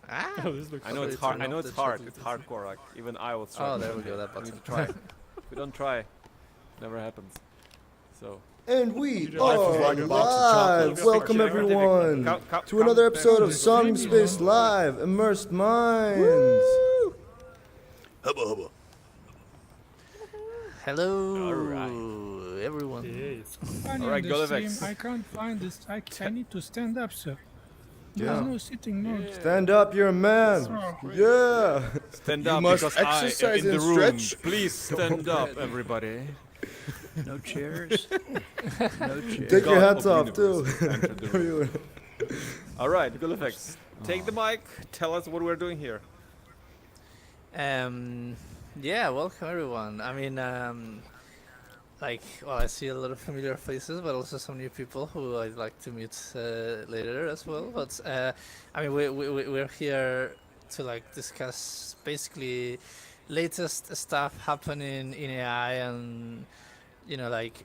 Oh, this looks I know it's great. hard. I know it's hard. It's hardcore. Like even I will struggle. Oh, there we go. That We need button. to try. If we don't try, never happens. So. And we Life are is like a box of live. chocolates. Welcome Check it. everyone to another episode of Somnium Space Live, Immersed Minds. Hubba hubba. Hello, Alright. everyone. Yeah, it's Funny Alright, on the Golivex. stream, I can't find this. I need to stand up, sir. Yeah. There's no sitting mode. Stand up, you're a man. Yeah. Stand You up must because I am exercise in the and room. stretch. Please stand up, everybody. No chairs. No chairs. Take your God hats of off the universe too. entered the room. All right, Gulifex, take the mic. Tell us what we're doing here. Yeah, welcome everyone. I mean, well, I see a lot of familiar faces, but also some new people who I'd like to meet later as well. But I mean, we're here to like discuss basically latest stuff happening in AI, and like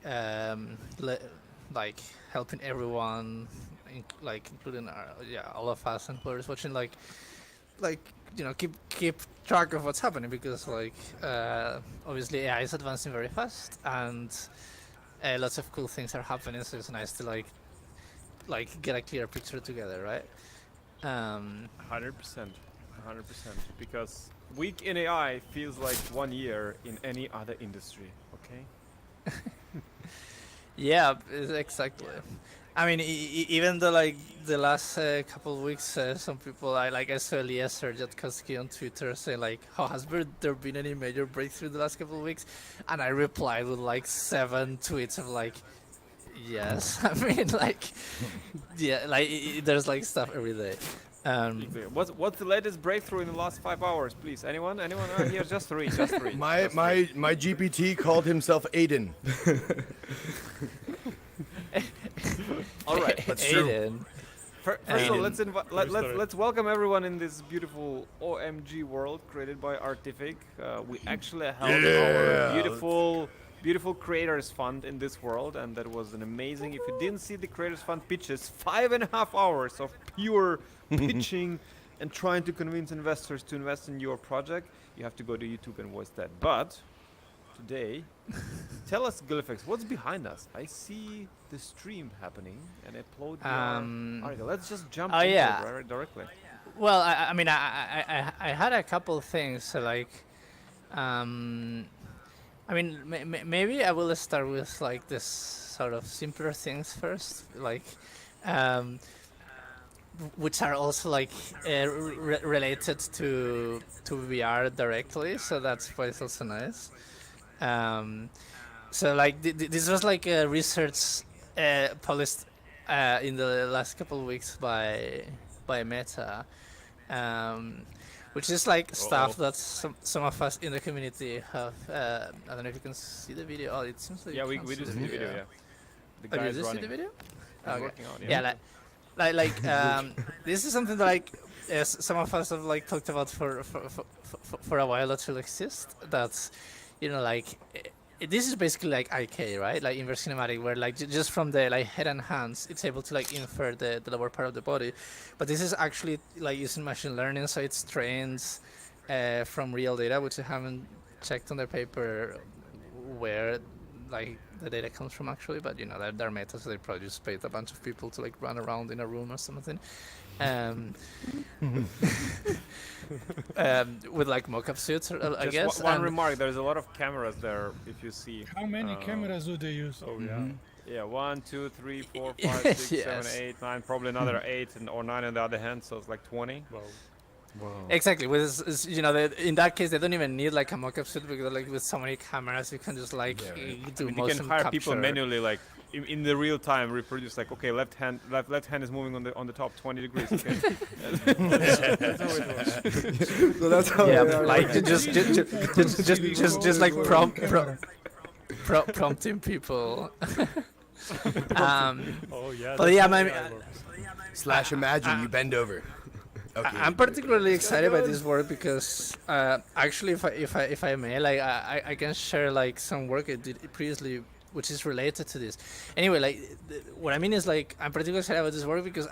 helping everyone, including all of us and players watching, keep track of what's happening, because obviously AI is advancing very fast, and lots of cool things are happening, so it's nice to like get a clear picture together, right? 100%, 100%. Because week in AI feels like 1 year in any other industry. Okay. Yeah, exactly. I mean, even though like the last couple of weeks, some people I saw Eliezer Jatkowski on Twitter saying like, "Oh, has there been any major breakthrough the last couple of weeks?" And I replied with like 7 tweets of like, "Yes." I mean, yeah, there's like stuff every day. What's the latest breakthrough in the last 5 hours, please? Anyone? Here, just three. Just three. My GPT called himself Aiden. All right. That's true. Aiden. First of all, let's welcome everyone in this beautiful OMG world created by Artific. We actually held our beautiful creators fund in this world, and that was an amazing. If you didn't see the creators fund pitches, 5.5 hours of pure pitching and trying to convince investors to invest in your project. You have to go to YouTube and watch that. But today, tell us, Gulifex, what's behind us? I see the stream happening, and upload your article. Let's just jump into it right directly. Well, I mean, I had a couple of things, so I mean, maybe I will start with like this sort of simpler things first, which are also like related to VR directly. So that's why it's also nice. So like this was like a research published in the last couple of weeks by Meta. Which is like stuff that some of us in the community have. I don't know if you can see the video. Oh, it seems like we do see the video. Yeah, the oh, guy you is do see running. the video? He's Okay. working on it. Yeah, this is something that some of us have like talked about for a while that will exist. That's this is basically like IK, right? Like inverse cinematic, where like just from the like head and hands, it's able to like infer the lower part of the body. But this is actually like using machine learning, so it's trained from real data, which I haven't checked on the paper where like the data comes from actually. But they're Meta, so they probably just paid a bunch of people to like run around in a room or something. With like mock-up suits, I guess. One remark: there's a lot of cameras there. If you see. How many cameras do they use? Oh yeah. Yeah, 1, 2, 3, 4, 5, 6, Yes. 7, 8, 9. Probably another 8 or 9 on the other hand, so it's like 20. Wow. Exactly. With in that case, they don't even need like a mock-up suit, because like with so many cameras, you can just like do You motion can hire capture. people manually, like in the real time, reproduce like, okay, left hand is moving on the top 20 degrees. Okay. So that's how just like prompting people. Oh yeah. But yeah, Slash imagine you bend over. Okay. I'm particularly excited by this work because actually, if I may, like I can share like some work I did previously, which is related to this. Anyway, like what I mean is like I'm particularly excited about this work because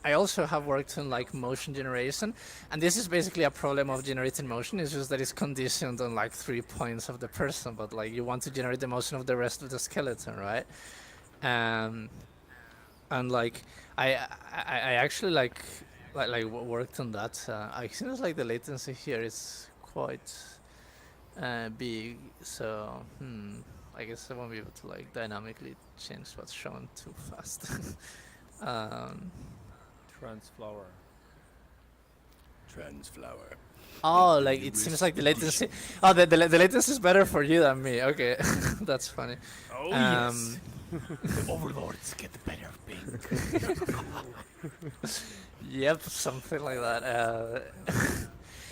I also have worked on like motion generation, and this is basically a problem of generating motion. It's just that it's conditioned on like 3 points of the person, but like you want to generate the motion of the rest of the skeleton, right? And like I actually worked on that. I seems like the latency here is quite big, so I guess I won't be able to like dynamically change what's shown too fast. Transflower. Transflower. Oh, like it seems like the latency. Oh, the latency is better for you than me. Okay, that's funny. Oh yes. Overlords get the better of Bing. Yep, something like that.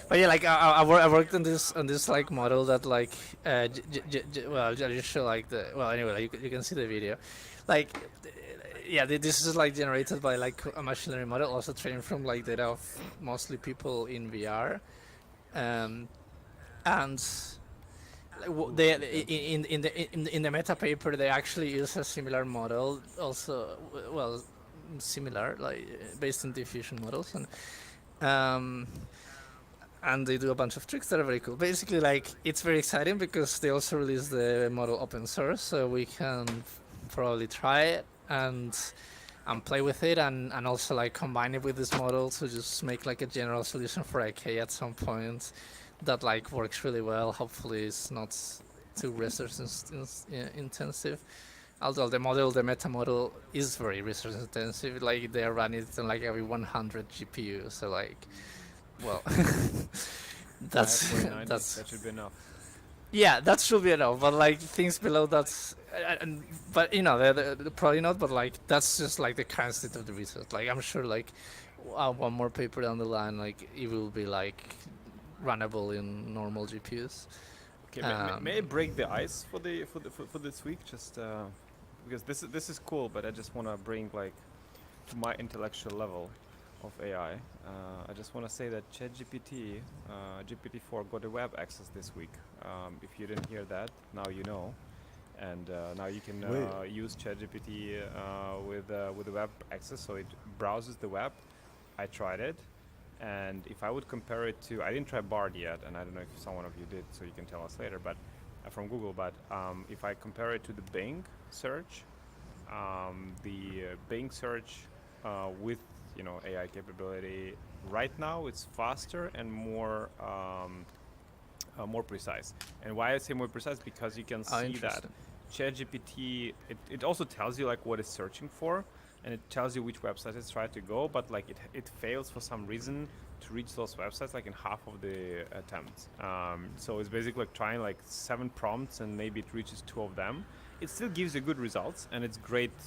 But yeah, like I worked on this like model that like well, I'll just show like the anyway, like, you can see the video, like yeah, this is like generated by like a machine learning model, also trained from like data of mostly people in VR, and they in the meta paper they actually use a similar model, also well similar like based on diffusion models, and they do a bunch of tricks that are very cool. Basically, like it's very exciting because they also release the model open source, so we can probably try it and play with it, and also like combine it with this model to just make like a general solution for IK at some point that like works really well. Hopefully, it's not too resource intensive. Although the meta model is very resource intensive. Like they run it on like every 100 GPU, so like. Well, that's that should be enough. Yeah, that should be enough. But like things below that's, but you know, they're probably not. But like that's just like the current state of the research. Like I'm sure like one more paper down the line, like it will be like runnable in normal GPUs. Okay, may I break the ice for this week? Just because this is cool, but I just want to bring like to my intellectual level of AI. I just want to say that ChatGPT, GPT-4 got a web access this week. If you didn't hear that, now you know, and now you can use ChatGPT with the web access, so it browses the web. I tried it, and if I would compare it to, I didn't try Bard yet, and I don't know if someone of you did, so you can tell us later. But from Google, but if I compare it to the Bing search, the Bing search with AI capability right now it's faster and more precise. And why I say more precise, because you can see that ChatGPT it also tells you like what it's searching for, and it tells you which websites it's trying to go, but like it fails for some reason to reach those websites like in half of the attempts. So it's basically like trying like 7 prompts and maybe it reaches 2 of them. It still gives you good results, and it's great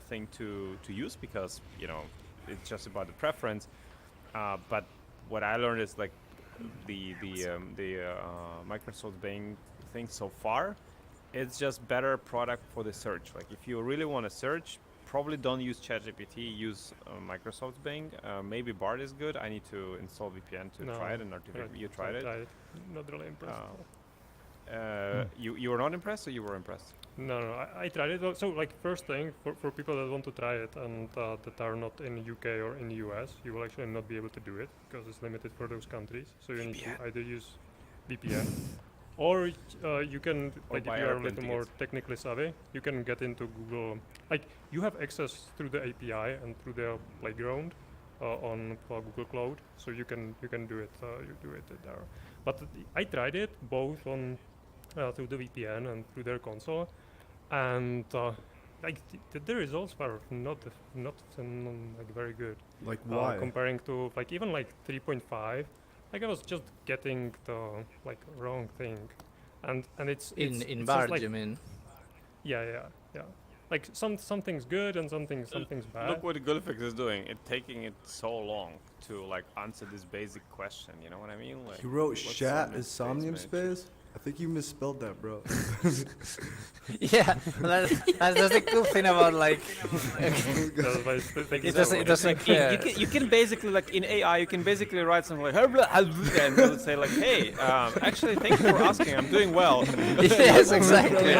thing to use because it's just about the preference. But what I learned is like the Microsoft Bing thing so far, it's just better product for the search. Like if you really want to search, probably don't use ChatGPT, use Microsoft Bing. Maybe Bard is good. I need to install VPN to try it, and you tried it. Not really impressed. You were not impressed, or you were impressed? No, I tried it. So like first thing, for people that want to try it and that are not in the UK or in the US, you will actually not be able to do it because it's limited for those countries. So you need to either use VPN or you can, like if you are a little more technically savvy, you can get into Google. Like you have access through the API and through the playground on Google Cloud, so you can do it. You do it there. But I tried it both on through the VPN and through their console, and like the results were not like very good. Like why? Comparing to like even like 3.5, like I was just getting the like wrong thing, and it's in Bard, like, you mean? Yeah. Like something's good and something's bad. Look what Gulfix is doing. It's taking it so long to like answer this basic question. You know what I mean? Like He wrote "shat" is Somnium Space. I think you misspelled that, bro. Yeah, that's the cool thing about like. It doesn't care. You can basically like in AI you can basically write something like and it'll say like, hey, actually thanks for asking, I'm doing well. Yes, exactly.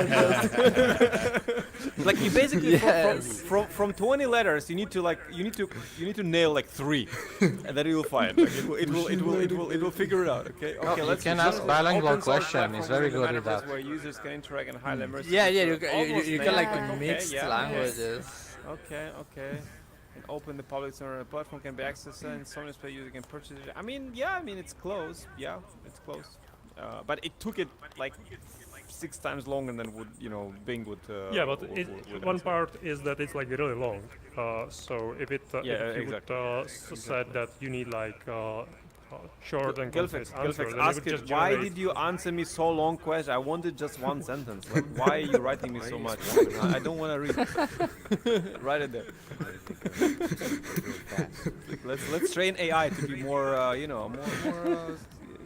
Like you basically Yes. from 20 letters, you need to nail like 3, and then you'll find. Like, it will figure it out. Okay. Okay. you Let's can see. ask So bilingual open source question. platform It's very within the good with metaverse that. where users can interact in highly immersive. Yeah, you can like Okay, mixed yeah, languages. Okay. And open the public server platform can be accessed and Somnium Space user can purchase it. I mean, it's close. Yeah, it's close. But it took it like 6 times longer than Bing would. Yeah, but would one answer. part is that it's like really long. So if it Yeah, if you exactly. would said that you need like short and concise Gilfix, answer, then ask it would it. just Why generate- did you answer me so long question? I wanted just one sentence. Like, why are you writing me so much? I don't want to read it. Write it there. Let's train AI to be more, more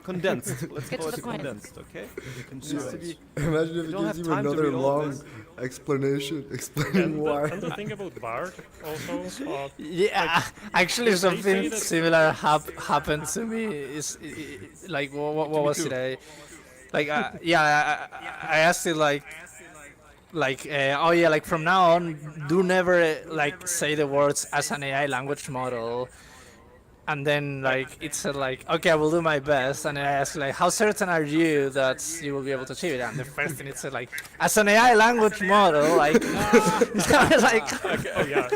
condensed. Let's Get call to it the point. condensed, okay? It needs to be. Imagine if You it don't gives have you time to another read all long this. explanation explaining why. And the thing about Bard also, Yeah, actually they say something that- similar happened to me. Is like what was it? Like I asked it like oh yeah, like from now on, do never like say the words as an AI language model. And then like it said like, okay, I will do my best. And then I asked like, how certain are you that you will be able to achieve it? And the first thing it said like, as an AI language model, like, it's kind of like, okay, oh yeah.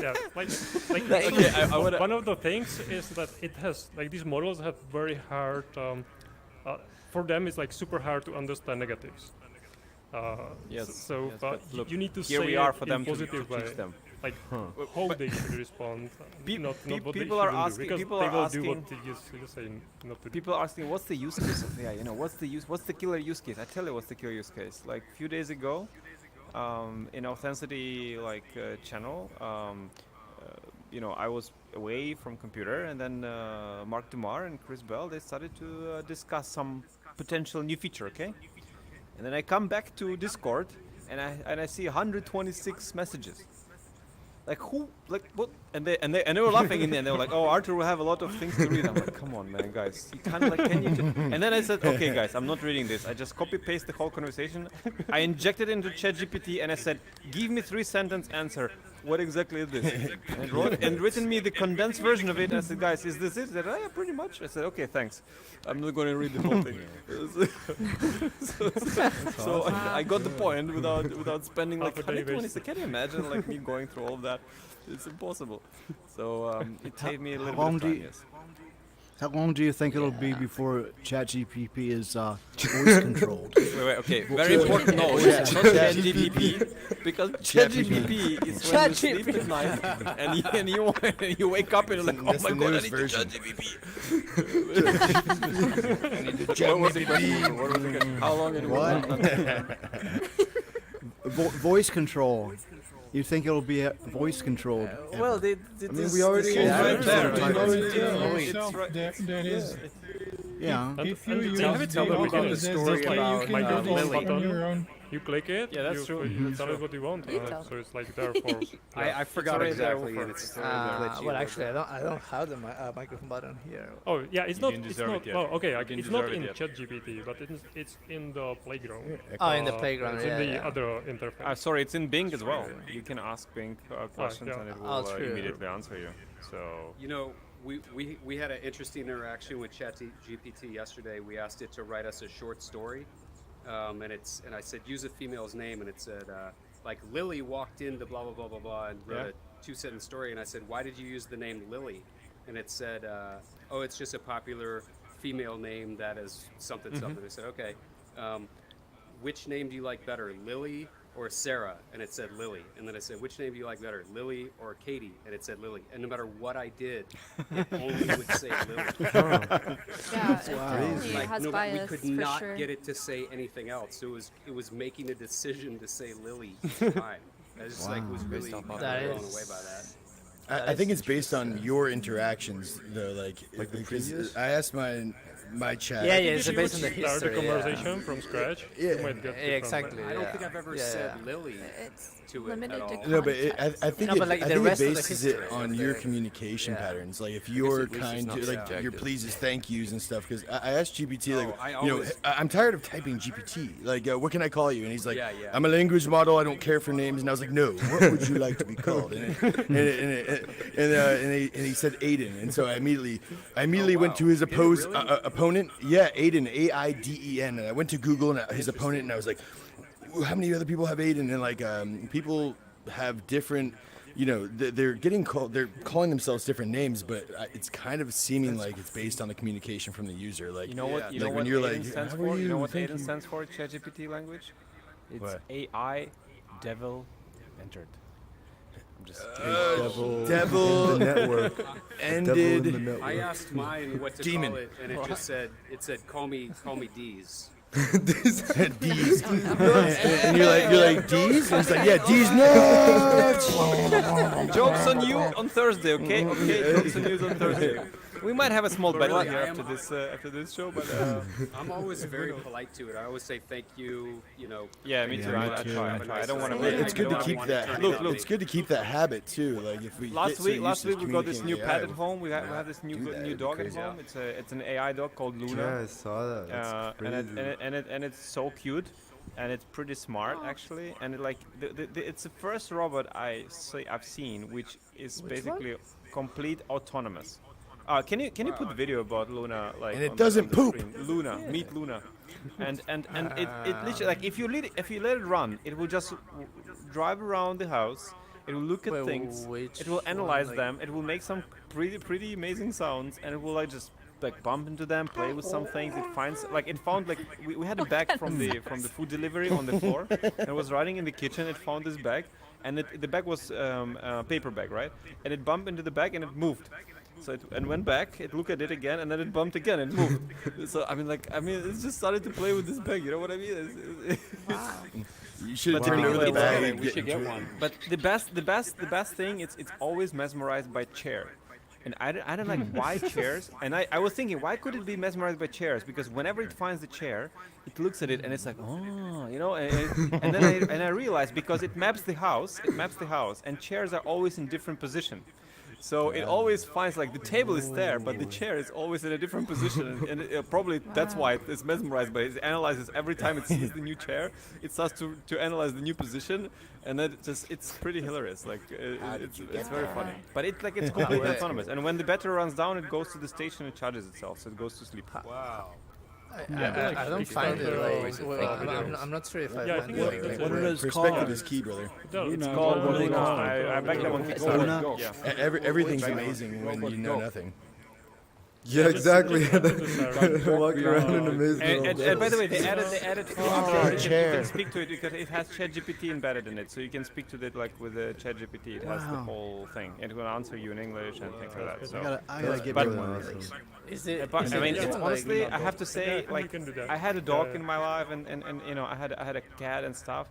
One of the things is that it has like these models have very hard. For them, it's like super hard to understand negatives. Yes, So yes, but look, you need to here say we are it for in them to positive way. teach them. Like how they should respond, not what people they are shouldn't asking- do, because people they are will asking- do what you say not to do. People are asking, what's the use case of AI? What's the killer use case? I tell you, what's the killer use case. Like a few days ago, in Authenticity channel, I was away from computer, and then Mark Dumar and Chris Bell, they started to discuss some potential new feature. Okay, and then I come back to Discord, and I see 126 messages. Like who? Like what? And they were laughing in the end. They were like, "Oh, Arthur will have a lot of things to read." I'm like, "Come on, man, guys. You can't like, can you?" And then I said, "Okay, guys, I'm not reading this. I just copy paste the whole conversation. I injected it into ChatGPT and I said, "Give me 3-sentence answer. What exactly is this?" And written me the condensed version of it. I said, "Guys, is this it?" They said, "Oh, yeah, pretty much." I said, "Okay, thanks. I'm not going to read the whole thing." so I got the point without spending like Half a day 120 wasted. seconds. Can you imagine like me going through all of that? It's impossible. So it saved me a little long bit of do time. you- Yes. How long do you think it'll be before ChatGPT is voice controlled? Wait, okay. Very important note. It's not ChatGPT, because ChatGPT is when you sleep at night and you wake up and you're like, oh That's my the god, I newest need to version. ChatGPT. What was the question? What was the question? How long it will What? Voice control. You think it'll be voice controlled? well, I mean, we already Yeah, right it's there. there. We already It's did. right. Yourself, there is. Yeah. If you and use they have it the from the beginning. SDK, Story you about can like do a this Lily. on your own. You click it, Yeah, that's you, true. you tell it what you want, Retail. so it's like there for. I forgot already there exactly, for- and it's well, actually, I don't have the microphone button here. Oh yeah, it's not. didn't It's deserve not. it yet. Well, okay, You didn't it's not deserve in it yet. ChatGPT, but it's in the playground. Oh, in the playground, It's yeah. in the yeah. other interface. Sorry, it's in Bing as well. You can ask Bing questions yeah. and it Oh, will true. immediately answer you. So You know, we had an interesting interaction with ChatGPT yesterday. We asked it to write us a short story, and I said use a female's name, and it said like Lily walked into blah blah blah blah blah and wrote a 2-sentence story, and I said why did you use the name Lily, and it said oh it's just a popular female name that is something something. I said okay, which name do you like better, Lily or Sarah? And it said Lily. And then I said, which name do you like better, Lily or Katie? And it said Lily. And no matter what I did, it only would say Lily. Yeah, it definitely Like, has no, bias we could for not sure. get it to say anything else. It was making a decision to say Lily each time. I just like was really blown That away is- by that. I think it's based on your interactions, though. Like the because previous? I asked my chat. Yeah, I think yeah, if it's you based on would the start history. a conversation from scratch, Yeah. you might get Yeah, different, exactly. I don't Yeah. think I've ever Yeah, said yeah. Lily It's to it limited at to all. No, but I think No, but like I the think rest it of the bases it history on of your the- communication yeah. patterns. Like if you're at least it's kind not to like your subjective. pleases, thank yous, and stuff. Because I asked GPT like, I you know, always- I'm tired of typing GPT. Like, what can I call you? And he's like, Yeah, yeah. I'm a language model. I don't care for names. And I was like, no. What would you like to be called? And he said Aiden. And so I immediately went to his opponent. Yeah, Aiden, AIDEN. And I went to Google and his opponent, and I was like, how many other people have Aiden? And like people have different, you know, they're calling themselves different names, but it's kind of seeming like it's based on the communication from the user. Like You know what? You like know when what you're Aiden like, stands "How for? are You know you? what Thank Aiden you." stands for? ChatGPT language. It's What? AI, devil, entered. I'm just. devil in the network. Devil in the ended. network. I asked mine what to Demon. call it, and it just said call me D's. D's. And you're like D's? And it's like, yeah, D's nuts. Jokes on you on Thursday, okay? Okay, jokes on you on Thursday. We might have a small battle look, here I after this show, but I'm always very polite to it. I always say thank you. You know. yeah, me too. I try. I don't want to. It's good to keep that. Look, it's good to keep that habit too. Like if we Last get so week, used last to week we got this new communicating pet AI, at home. We have this new do that, new it'd be dog at crazy. home. It's an AI dog called Luna. Yeah, I saw that. That's crazy. And it's so cute, and it's pretty smart actually. And it, like it's the first robot I've seen which is basically complete autonomous. Can you put video about Luna like? And it on doesn't the poop. screen? Luna, meet Luna, and it literally like if you let it run, it will just drive around the house. It will look at Wait, things. which It will one, analyze like- them. It will make some pretty amazing sounds, and it will like just like bump into them, play with some things. It finds like it found like we had a bag from the food delivery on the floor, and it was running in the kitchen. It found this bag, and the bag was a paper bag, right? And it bumped into the bag and it moved. So it went back. It looked at it again, and then it bumped again and moved. So I mean, it just started to play with this bag. You know what I mean? You should But turn it typically with a it's bag. okay, and we should get into it. one. But the best thing it's always mesmerized by chair. And I don't like why chairs. And I was thinking, why could it be mesmerized by chairs? Because whenever it finds the chair, it looks at it and it's like, oh, you know. And then I realized because it maps the house, and chairs are always in different position. So it always finds like the table is there, but the chair is always in a different position, and probably that's why it's mesmerized. But it analyzes every time it sees the new chair, it starts to analyze the new position, and then it's pretty hilarious. Like it's very funny. But it's completely autonomous. And when the battery runs down, it goes to the station and charges itself, so it goes to sleep. Wow. I don't find it like. Well, I'm not sure if I Yeah, I find think it. that's What right. it is Perspective called? is key, brother. No, it's Luna, called what do they Luna. call it? I backed that one. Luna? Yeah. Everything's amazing when you know nothing. Yeah, exactly. Walking around in a maze. And by the way, they added feature. chair. You can speak to it because it has ChatGPT embedded in it, so you can speak to it like with the ChatGPT. It has the whole thing. It will answer you in English and things like that. So. I gotta get But- rid of one of those. Is it? But, is I it mean, like- it's honestly, I have to say, Yeah, like, you can do that. I had a dog Yeah. in my life, and you know, I had a cat and stuff.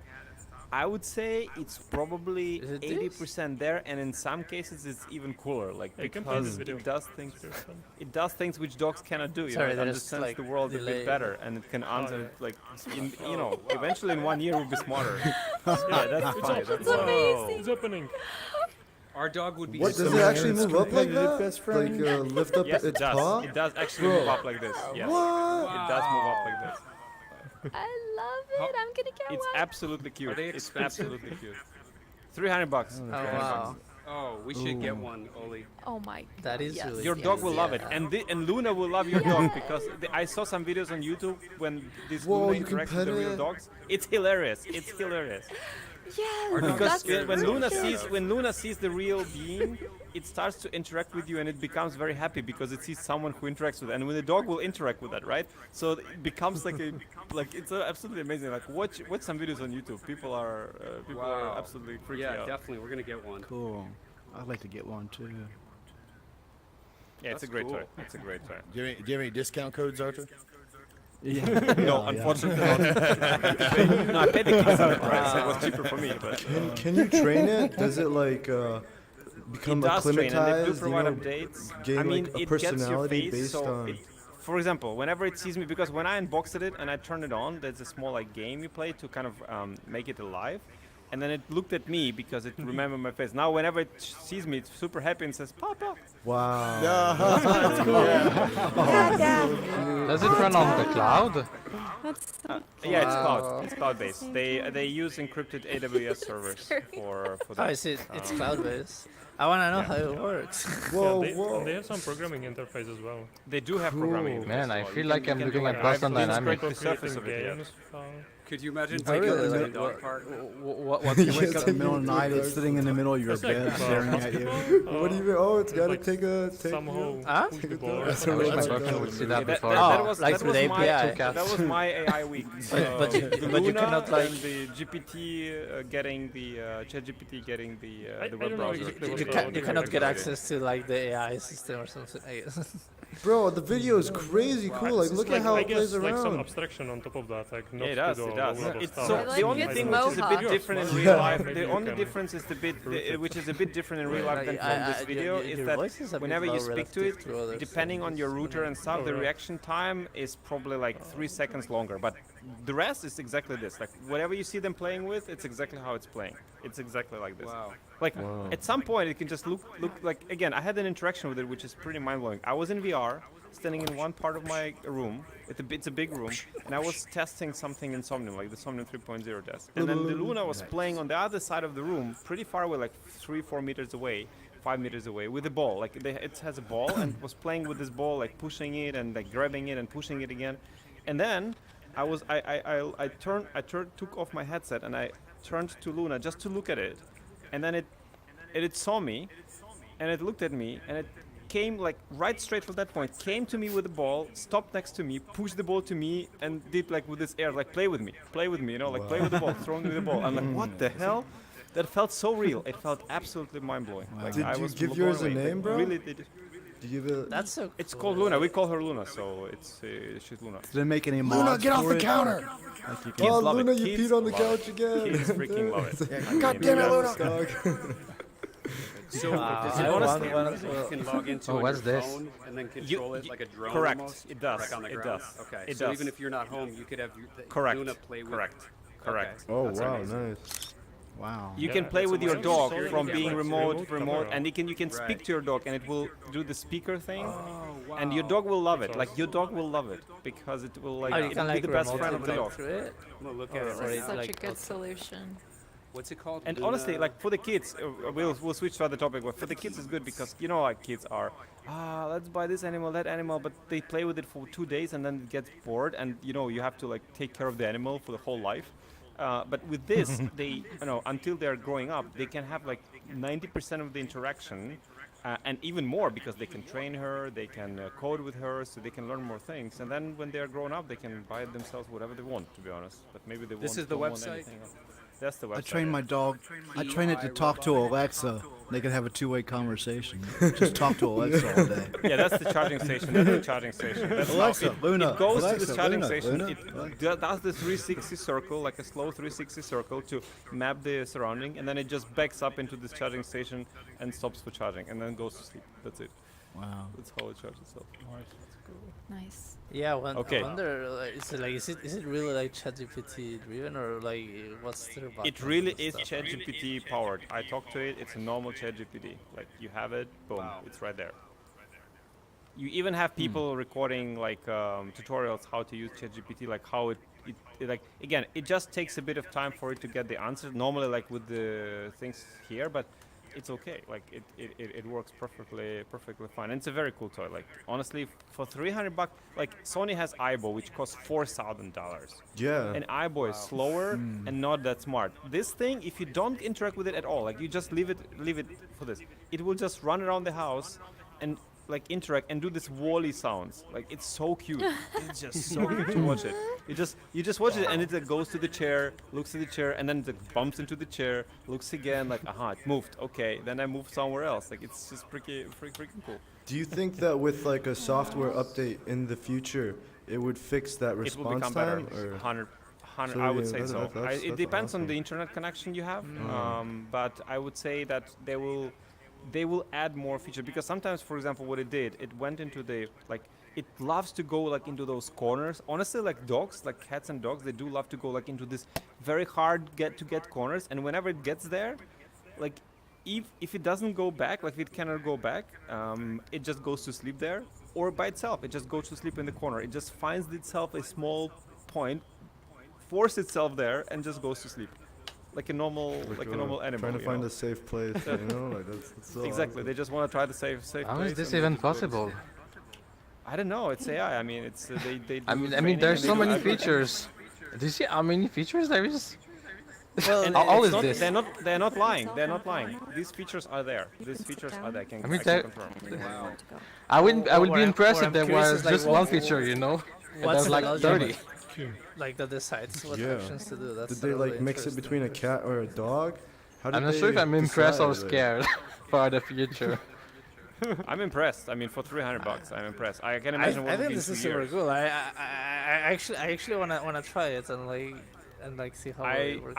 I would say it's probably Is it this? 80% there, and in some cases it's even cooler, like Yeah, you can play this because video. it does things. It's very fun. It does things which dogs cannot do. You Sorry, know, it there's, understands like, the world a delay. bit better, and it can answer yeah. like, you know, eventually in 1 year we'll be smarter. Yeah, that's It's fine. up- That's it's fine. It's opening. Our dog would be What so does it actually move up like competitive that? best friend? Like lift up Yes, it its does. paw? It does actually Bro. move up like this. Yes, What? it does move up like this. I love it. I'm gonna get It's one. absolutely cute. Are they It's expensive? absolutely cute. $300. Oh wow, Oh, we should get one, Oli. Oh my. that is Yes. really. Your cute, dog will love it, yeah. and Luna will love your dog because I saw some videos on YouTube when this Whoa, Luna you can interacts with the pet real it? dogs. It's hilarious. It's hilarious. Yes. Because that's when so Luna cute. sees the real being, it starts to interact with you, and it becomes very happy because it sees someone who interacts with it. And when the dog will interact with that, right? So it becomes like it's absolutely amazing. Like watch some videos on YouTube. People are Wow. absolutely freaking Yeah, out. definitely. We're gonna get one. Cool. I'd like to get one too. Yeah, it's a That's great cool. toy. It's a great toy. Do you have any discount codes, Arthur? Yeah. No, unfortunately not. No, I paid the Kickstarter price, so it was cheaper for me. But Can you train it? Does it like become it does train, and they do acclimatized? You provide know, updates. gain I mean, like a it gets your personality face, based so on. it for example, whenever it sees me, because when I unboxed it and I turned it on, there's a small like game you play to kind of make it alive. And then it looked at me because it remembered my face. Now, whenever it sees me, it's super happy and says, "Papa." Wow. That's cool. Does it run on the cloud? Yeah, it's cloud. It's cloud-based. They use encrypted AWS servers for Oh, that. it's cloud-based. I want to know how it works. Whoa, Yeah, whoa. and they have some programming interface as well. They do have programming. Man, I interface as well. feel You like can- I'm you looking can at do Boston like Dynamics. the surface of it. Yeah. Games, Could you imagine Oh, taking really? this to a Like, dog park? What you wake up in the middle of the night, it's sitting in the middle of your It's like bed, staring at you. What do you mean? Oh, it's gotta like take somehow Huh? push the ball. That's I wish my Oh my girlfriend God. would see that That, before. that Oh, was, like that with was API. my that was my AI week. But you Luna cannot, like- and the GPT getting the ChatGPT getting the I web don't know browser. exactly You, what can, you the- cannot get access to like the AI system or something. I guess. Bro, the video is crazy cool. Like, look at how I it guess plays like some around. abstraction on top of that, like not Yeah, it does. to the It does. low-level It's stuff. so I like the only his thing which is a bit mohawk. different in Yeah. real life. Maybe The you only can difference is the bit which is a bit different in real life than Like, from this video is your that voice is a bit whenever you low speak to relative it, to others, depending so on your router and stuff, the right. reaction time is probably like 3 seconds longer. But the rest is exactly this. Like whatever you see them playing with, it's exactly how it's playing. It's exactly like this. Wow. Like at some point, it can just look like again. I had an interaction with it, which is pretty mind blowing. I was in VR, standing in one part of my room. It's a big room, and I was testing something in Somnium, like the Somnium 3.0 test. And then the Luna was playing on the other side of the room, pretty far away, like 3-4 meters away, 5 meters away, with a ball. Like it has a ball, and was playing with this ball, like pushing it and like grabbing it and pushing it again. And then I took off my headset and I turned to Luna just to look at it, and then it saw me, and it looked at me, and it came like right straight from that point, came to me with the ball, stopped next to me, pushed the ball to me, and did like with this air, like play with me, you know, like play with the ball, throwing me the ball. I'm like, what the hell? That felt so real. It felt absolutely mind blowing. Like, Did I you was give blown yours a away. Like, name, bro? Really did. Did you give it? That's so. It's called Luna. We call her Luna, so it's she's Luna. Did they make any Luna, mods get off for the it? counter! Like you Kids Oh, love Luna, it. you Kids peed on the love couch it. again. Kids freaking love it. God damn it, Luna! Dog. So I it honestly- you can log into Oh, on what's your this? phone and then control it like a drone. correct. Almost, It does. Like on the It ground? does. Okay. It so does. even if you're not home, you could have the Correct. Luna play with. Correct. Correct. Oh, That's wow, amazing. nice. Wow. You Yeah, can play it's with your amazing. dog So from yeah, being like remote, camera. and you can speak Right. to your dog, and it will do the speaker thing, Oh, wow. and your dog will love it. That's Like your dog will love it because it will like Oh, you it'll can be like the best remote friend of the dog. connect through it. I'm gonna look at it Or right it now. Such like a good outside. solution. What's it called? And Luna- honestly, like for the kids, we'll switch to other topic. But for the kids, it's good because you know, like kids are, let's buy this animal, that animal, but they play with it for 2 days and then it gets bored, and you know, you have to like take care of the animal for the whole life. But with this, they, you know, until they're growing up, they can have like 90% of the interaction, and even more because they can train her, they can code with her, so they can learn more things. And then when they're grown up, they can buy themselves whatever they want, to be honest. But maybe they This won't. is the don't want website? anything else. That's the website. I train my dog. I train it to talk to Alexa. They can have a two-way conversation. Just talk to Alexa all day. Yeah, that's the charging station. That's the charging station. That's Alexa, how it, Luna, it goes to Alexa, the charging Luna, station. Luna, It does the 360 circle, like a slow 360 circle, to map the surrounding, and then it just backs up into this charging station and stops for charging, and then goes to sleep. That's it. Wow. That's how it charges itself. Nice. Yeah, Okay. I wonder, is it really like ChatGPT driven or like what's their It background really and is stuff? ChatGPT powered. I talked to it. It's a normal ChatGPT. Like you have it, boom, it's right there. You even have people recording like tutorials how to use ChatGPT, like how it like again, it just takes a bit of time for it to get the answer. Normally, like with the things here, but it's okay. Like it works perfectly fine. And it's a very cool toy. Like honestly, for $300, like Sony has Aibo, which costs $4,000. Yeah. And Aibo is slower and not that smart. This thing, if you don't interact with it at all, like you just leave it for this, it will just run around the house and like interact and do this Wall-E sounds. Like it's so cute. It's just so cute to watch it. You just watch it and it goes to the chair, looks at the chair, and then it bumps into the chair, looks again, like it moved. Okay, then I move somewhere else. Like it's just freaking cool. Do you think that with like a software update in the future, it would fix that It will response become better. time? Or 100. So, I would yeah, say that's- so. that's It depends on awesome. the internet connection you have, but I would say that they will add more features, because sometimes, for example, what it did, it went into the like, it loves to go like into those corners. Honestly, like dogs, like cats and dogs, they do love to go like into this very hard to get corners. And whenever it gets there, like if it doesn't go back, like if it cannot go back, it just goes to sleep there, or by itself, it just goes to sleep in the corner. It just finds itself a small point, force itself there, and just goes to sleep. Like a normal animal. Trying to find a safe place, you know? Like that's so Exactly. awesome. They just want to try the safe How place. is this and even it goes. possible? I don't know. It's AI. I mean, it's they. I mean, there's so many features. Do you see how many features there is? Well, And How it's is not, this? They're not lying. They're not lying. These features are there. These features are there. I mean, I there- can confirm. I would what be I'm- impressed what if I'm there curious was is, like, just one what- feature, you know? And What's there's the like logic? 30. Like that decides what Yeah. actions to do. That's Did they really like mix it interesting. between a cat or a dog? How did I'm not they sure if I'm impressed or decide, like- scared for the future. I'm impressed. I mean, for $300, I'm impressed. I can I, imagine what I would think be in this 2 is super years. cool. I actually wanna try it and see how it works.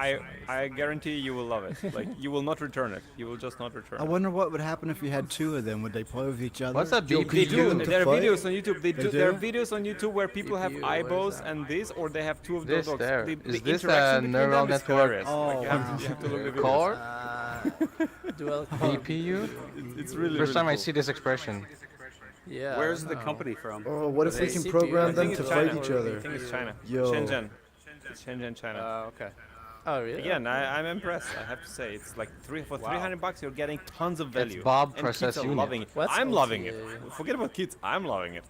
I guarantee you will love it. Like, you will not return it. You will just not return I it. wonder what would happen if you had two of them. Would they play with each other? What's a They BPU? do. them to There are fight? videos on YouTube. They There are do? videos on YouTube where people have BPU, what is eyeballs that? and this, or they have two of This those dogs. there. The Is this interaction a between neural them is network? hilarious. Oh, Like, you have to look at the videos. Core? Dual BPU? It's really First time I cool. see this expression. Yeah. Where's I the don't know. company from? Oh, what if we They can CPU, program I them think to it's fight China. each I other? think it's China. Yo. Shenzhen. It's Shenzhen, China. Okay. Oh really? Again, I'm impressed. I have to say, it's like for $300, you're getting tons of value. Bob and process kids are unit. loving it. What's I'm loving it. OTA? Forget about kids. I'm loving it.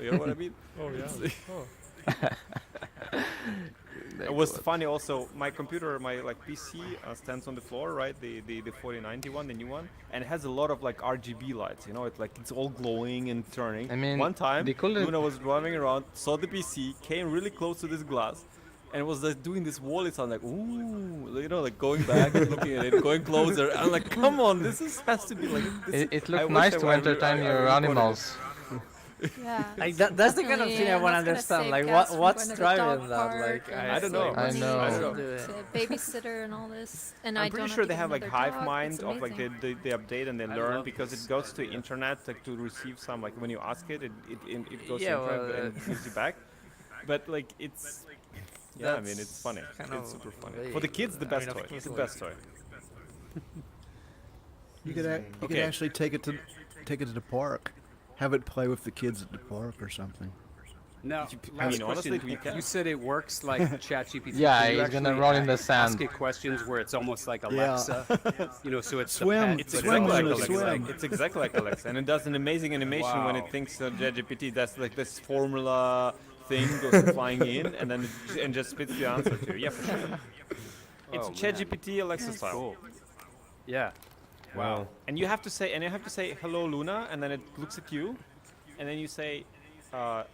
You know what I mean? Oh yeah. Oh. It was funny also. My computer, my like PC stands on the floor, right? The 4090 one, the new one, and it has a lot of like RGB lights. You know, it's all glowing and turning. I mean, one time they call it- Luna was driving around, saw the PC, came really close to this glass, and was like doing this wally sound, like ooh, you know, like going back and looking at it, going closer. I'm like, come on, has to be like. It I looked wish nice I to were- entertain I your recorded it. animals. Yeah. Like that's the kind of thing I want to understand. Like what's driving that? Like I don't know. I know. I don't know. To babysitter and all this. And I'm I pretty don't sure have they to have get like another hive dog. mind It's of like amazing. they update and they I learn love because this. it goes to internet like to receive some, like when you ask it goes Yeah, to internet well, and gives you back. But like it's yeah, I mean it's funny. kind It's of super funny. very- For the kids, the I best mean, of toy. course, It's the like- best toy. You could Okay. actually take it to the park, have it play with the kids at the park or something. Now, I last mean, honestly, question. we can. You said it works like ChatGPT. Yeah, Can you he's gonna actually run in the ask sand. it questions where it's almost like Yeah. Alexa. You know, so it's the Swim. pet, It's but exactly like Luna, Alexa. swim. It's exactly like Alexa, and it does an amazing animation when it Wow. thinks ChatGPT. That's like this formula thing goes flying in, and then and just spits the answer to you. Yeah, for sure. It's Oh, man. ChatGPT Alexa style. Cool. Yeah. Wow. And you have to say hello Luna, and then it looks at you, and then you say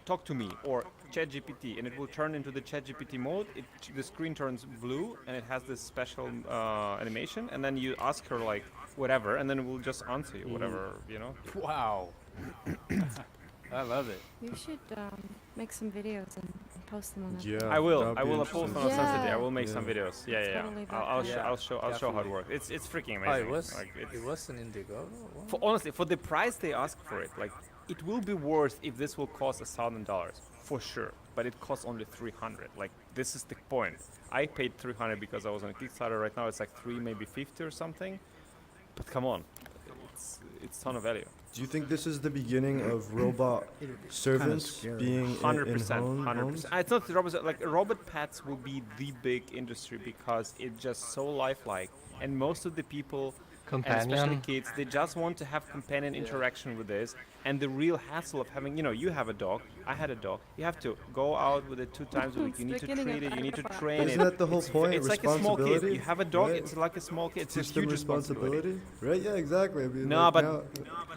talk to me or ChatGPT, and it will turn into the ChatGPT mode. The screen turns blue, and it has this special animation, and then you ask her like whatever, and then it will just answer you whatever, you know. Wow. I love it. You should make some videos and post them on that. Yeah. I will. that'd I be will post interesting. on Sunday. I Yeah. will make some Yeah. videos. Yeah, yeah. Totally I'll that. show how it works. It's freaking Oh, amazing. it was Like, it's, it was an Indiegogo. What? for honestly, for the price they ask for it, like it will be worth if this will cost $1,000 for sure. But it costs only 300. Like this is the point. I paid 300 because I was on Kickstarter. Right now it's like 3, maybe 50 or something. But come on, it's ton of value. Do you think this is the beginning of robot servants scary. being in 100%, homes? 100%. It's not the robot, like robot pets will be the big industry because it's just so lifelike, and most of the people, and especially Companion. kids, they just want to have companion interaction with this. And the real hassle of having, you have a dog, I had a dog. You have to go out with it 2 times a week. You need to Beginning treat of it. You need to Alpha. train it. Isn't that the whole It's point? It's like a small kid. Responsibility, You have a dog. right? It's like a small kid. It's a Teach them huge responsibility. Right? Yeah, exactly. I mean, No, like but now-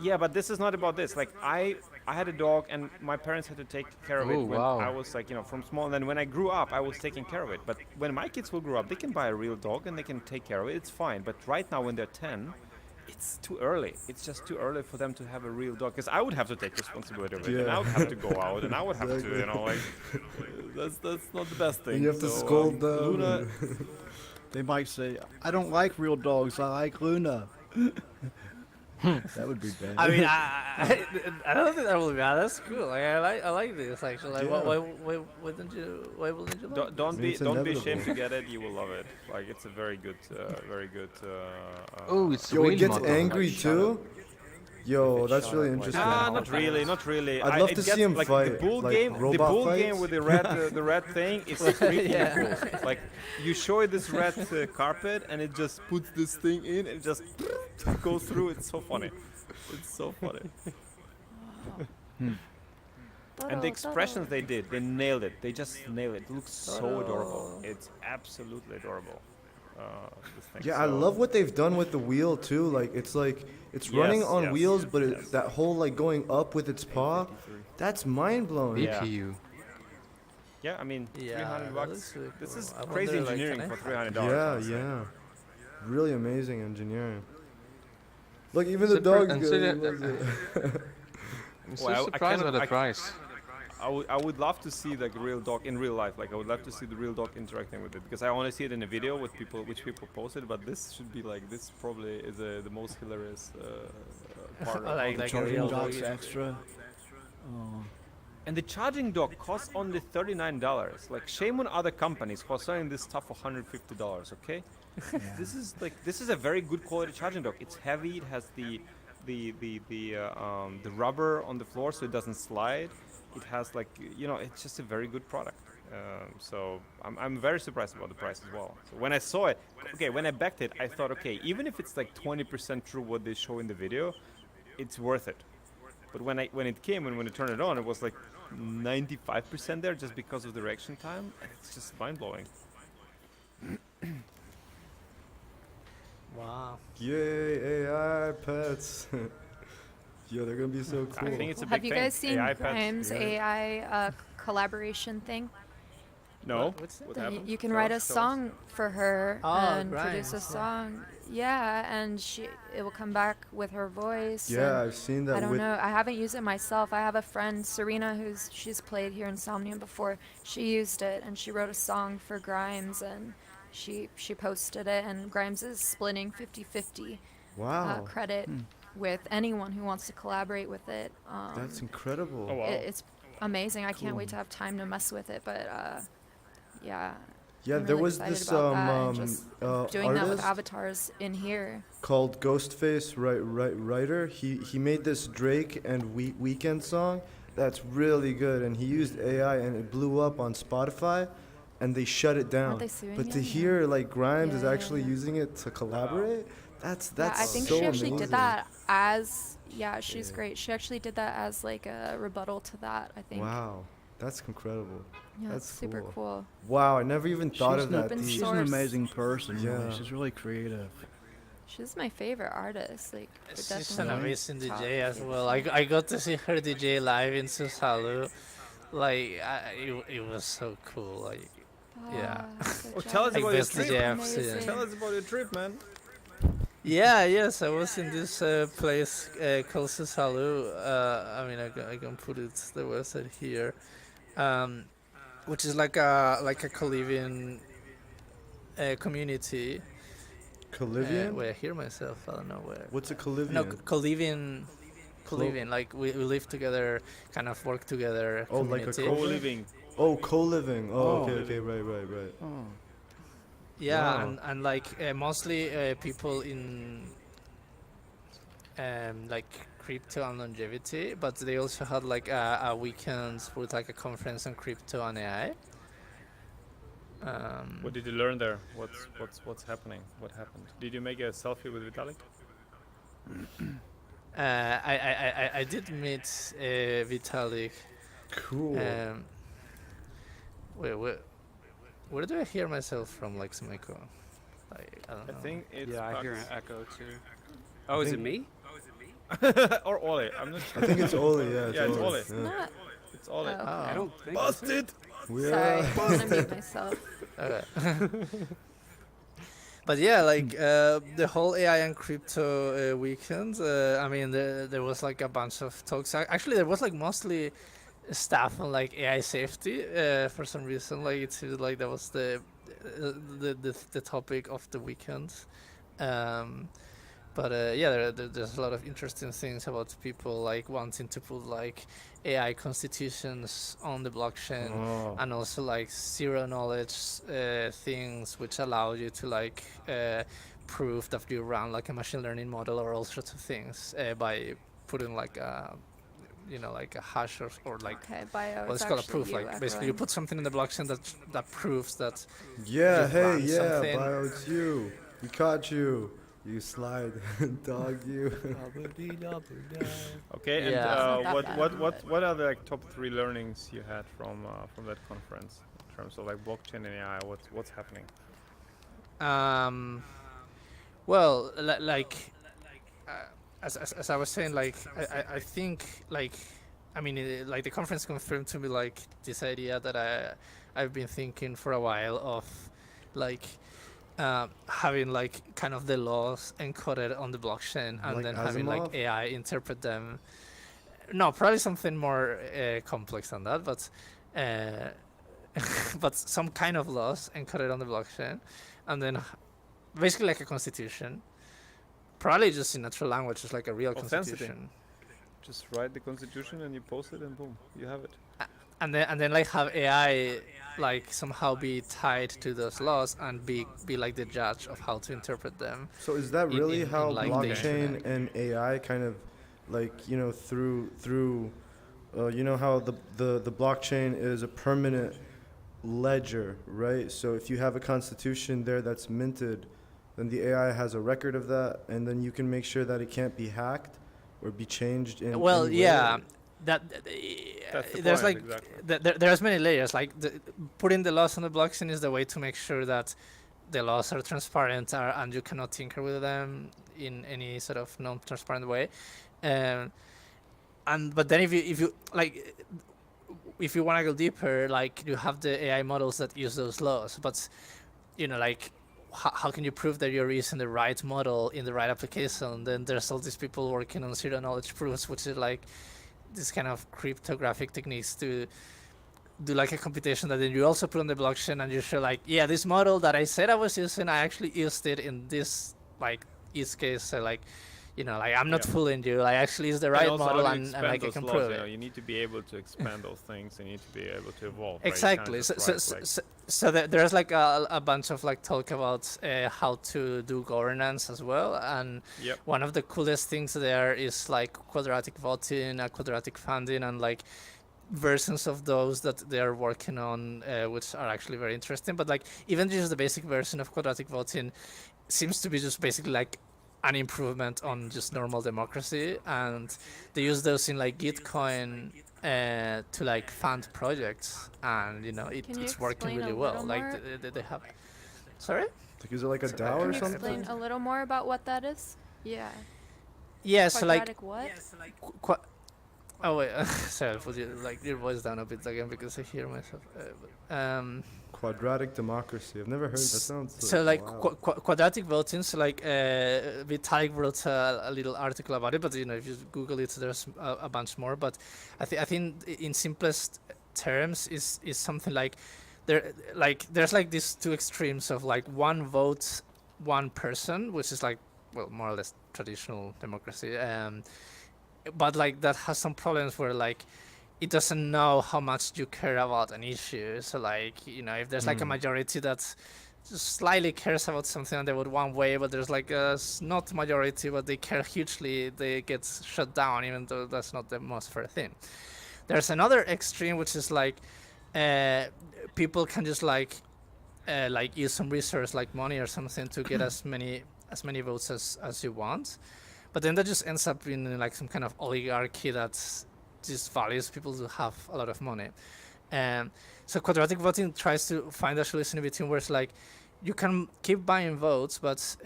yeah, but this is not about this. Like I had a dog, and my parents had to take care of it Oh, when wow. I was like, from small. And then when I grew up, I was taking care of it. But when my kids will grow up, they can buy a real dog and they can take care of it. It's fine. But right now, when they're 10, it's too early. It's just too early for them to have a real dog. Because I would have to take responsibility of it, and Yeah. I would have to go out, and I would have Exactly. to, like, that's not the best thing. And you have to So, scold them. Luna, They might say, "I don't like real dogs. I like Luna." That would be bad. I mean, I don't think that will be bad. That's cool. Like, I like this actually. Like, Yeah. why wouldn't you? Why wouldn't you like Don't, don't I mean, be it's don't be inevitable. ashamed to get it. You will love it. Like it's a very good. Oh, it's Yo, real it gets model. angry Like, shut too. Yo, If it that's shot really up like interesting. that. Nah, Not really. I'd love it to gets, see 'em like, fight, The bull like game, the robot bull fights. game with the red thing is freaking cool. Like you show it this red carpet, and it just puts this thing in, and it just goes through. It's so funny. It's so funny. And the expressions they did, they nailed it. They just nailed it. It looks so adorable. It's absolutely adorable. This thing. Yeah, I So- love what they've done with the wheel too. Like it's running Yes, on yes, wheels, but yes. that whole like going up with its paw, that's mind blowing. Yeah. BPU. Yeah, I mean, Yeah, 300 that bucks. looks really This cool. is I crazy wonder, like, engineering can I for have $300. Yeah, yeah. Really amazing engineering. Look, even the Super- dog's and good. so He that- loves it. I'm Well, I so surprised by cannot- the price. I would love to see like a real dog in real life. Like I would love to see the real dog interacting with it because I want to see it in a video with people, which people posted. But this should be like this probably is the most hilarious part. of Like it. a Charging real docks dog. extra. Oh. And the charging dock costs only $39. Like shame on other companies who are selling this stuff for $150. Okay, this is a very good quality charging dock. It's heavy. It has the rubber on the floor so it doesn't slide. It has like it's just a very good product. So I'm very surprised about the price as well. So when I saw it, okay, when I backed it, I thought, okay, even if it's like 20% true what they show in the video, it's worth it. But when it came and when I turned it on, it was like 95% there just because of the reaction time. It's just mind blowing. Wow. Yay, AI pets. Yo, they're gonna be so cool. I think it's a big Have you thing. guys seen AI pets, Grimes' yeah. AI collaboration thing? No. What's that? What That happened? you can Tell write a us, tell us. song for her Oh, and produce a Grimes, yeah. song. Yeah, and it will come back with her voice. Yeah, and I've seen that I don't with know. I haven't used it myself. I have a friend, Serena, she's played here in Somnium before. She used it and she wrote a song for Grimes and she posted it, and Grimes is splitting 50-50 wow. credit with anyone who wants to collaborate with it. That's incredible. Oh wow. It's amazing. I can't wait Cool. to have time to mess with it, but yeah. Yeah, I'm there really was excited this about that and just doing that with artist avatars in here. called Ghostface Writer. He made this Drake and Weekend song that's really good, and he used AI and it blew up on Spotify, and they shut it down. Aren't they suing But to him? hear like Grimes is Yeah, actually yeah. using it to collaborate, that's Yeah, I think so she actually amazing. did that as she's Yeah. great. She actually did that as like a rebuttal to that, I think. Wow, that's incredible. Yeah, that's it's super cool. Wow, I never even thought She's of an that. open deep. She's an source. amazing person. Really. Yeah. She's really creative. She's my favorite artist. Like, She's an definitely amazing top DJ as favorite. well. I got to see her DJ live in Susalu. Like, it was so cool. Like, yeah. good Oh, tell us job. Like about your best trip. DJ I've seen. Amazing. Tell us about your trip, man. Yes, I was in this place called Susalu. I mean, I can put it the website here, which is like a co-living community. Colivian? Where I hear myself, I don't know where. What's a Colivian? No, co-living. Co-living, like we live together, kind of work together. Oh, like a community. Co-living. Oh, co-living. Oh, Oh. okay, right. Oh. Yeah, Wow. and like mostly people in like crypto and longevity, but they also had like a weekends with like a conference on crypto and AI. What did you learn there? What's happening? What happened? Did you make a selfie with Vitalik? I did meet Vitalik. Cool. Where do I hear myself from? Like some echo. Like I don't know. I think it's. Yeah, I hear an Bugs. echo too. Oh, is it me? Or Ole. I'm not sure. I think it's Ole, yeah. Yeah, it's Ole. It's not. It's Ole. Oh, I okay. don't think. Busted. We Sorry, are I'm gonna mute myself. Okay. But yeah, like the whole AI and crypto weekend. I mean, there was like a bunch of talks. Actually, there was like mostly stuff on like AI safety for some reason. Like it seemed like that was the topic of the weekend. But But yeah, there's a lot of interesting things about people like wanting to put like AI constitutions on the blockchain, and also like zero knowledge things which allow you to like prove that you run like a machine learning model or all sorts of things by putting like a like a hash or like it's called a proof. Like basically you put something in the blockchain that proves that. Yeah, hey, run yeah, something. Bio, it's you. We caught you. You slide, dog you. Okay, and Yeah. what are the like top 3 learnings you had from that conference in terms of like blockchain and AI? What's happening? Well, as I was saying, like I think like I mean like the conference confirmed to me like this idea that I've been thinking for a while of like having like kind of the laws encoded on the blockchain and Like then having like Asimov? AI interpret them. No, probably something more complex than that, but but some kind of laws encoded on the blockchain, and then basically like a constitution. Probably just in natural language, just like a real constitution. Just write the constitution and you post it, and boom, you have it. And then like have AI like somehow be tied to those laws and be like the judge of how to interpret them. So is that really how like, the blockchain internet. and AI kind of like through how the blockchain is a permanent ledger, right? So if you have a constitution there that's minted, then the AI has a record of that, and then you can make sure that it can't be hacked or be changed in. Well, any yeah, way. That's the there's point, like exactly. there's many layers. Like putting the laws on the blockchain is the way to make sure that the laws are transparent and you cannot tinker with them in any sort of non-transparent way. But then if you like, if you want to go deeper, like you have the AI models that use those laws, but like how can you prove that you're using the right model in the right application? Then there's all these people working on zero knowledge proofs, which is like this kind of cryptographic techniques to do like a computation that then you also put on the blockchain, and you show like, yeah, this model that I said I was using, I actually used it in this like use case. So like, like I'm not fooling you. I actually use the right model, and like I can prove it. You need to be able to expand those things. You need to be able to evolve. Exactly. So there's like a bunch of like talk about how to do governance as well, and one of the coolest things there is like quadratic voting, quadratic funding, and like versions of those that they are working on, which are actually very interesting. But like even just the basic version of quadratic voting seems to be just basically like an improvement on just normal democracy, and they use those in like Gitcoin to like fund projects, and it's working really well. Like they have. Sorry. Like, is it like a DAO or something? Explain a little more about what that is. Yeah. Yeah. So like. What? Oh wait, sorry, I'll put your voice down a bit again because I hear myself. Quadratic democracy. I've never heard. That sounds. So like wow. quadratic voting. So like Vitalik wrote a little article about it, but if you Google it, there's a bunch more. But I think in simplest terms is something like there's like these two extremes of like one vote, one person, which is like more or less traditional democracy. But like that has some problems where like it doesn't know how much you care about an issue. So like if there's like a majority that just slightly cares about something and they vote one way, but there's like a not majority but they care hugely, they get shut down even though that's not the most fair thing. There's another extreme which is like people can just like use some resource like money or something to get as many votes as you want. But then that just ends up in like some kind of oligarchy that just values people to have a lot of money. So quadratic voting tries to find a solution in between where it's like you can keep buying votes, but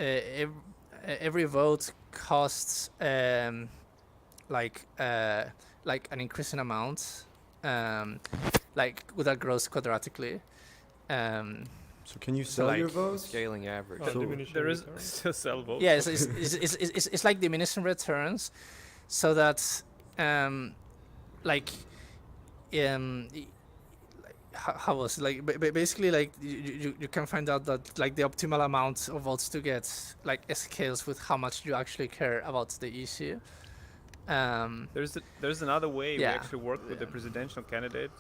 every vote costs like an increasing amount, like that grows quadratically. So can you sell your votes? Scaling average. There is sell votes. Yeah, it's like diminishing returns, so that how was it? Like basically like you can find out that like the optimal amount of votes to get like scales with how much you actually care about the issue. There's another way. We Yeah. actually worked with the presidential candidate,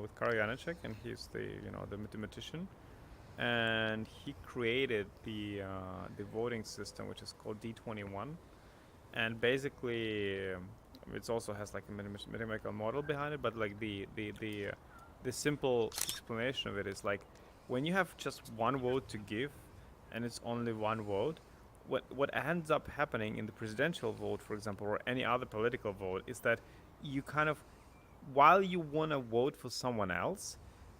with Karl Janacek, and he's the mathematician, and he created the voting system, which is called D21, and basically it also has like a mathematical model behind it, but like the simple explanation of it is like when you have just one vote to give, and it's only one vote. What ends up happening in the presidential vote, for example, or any other political vote, is that you kind of, while you want to vote for someone else,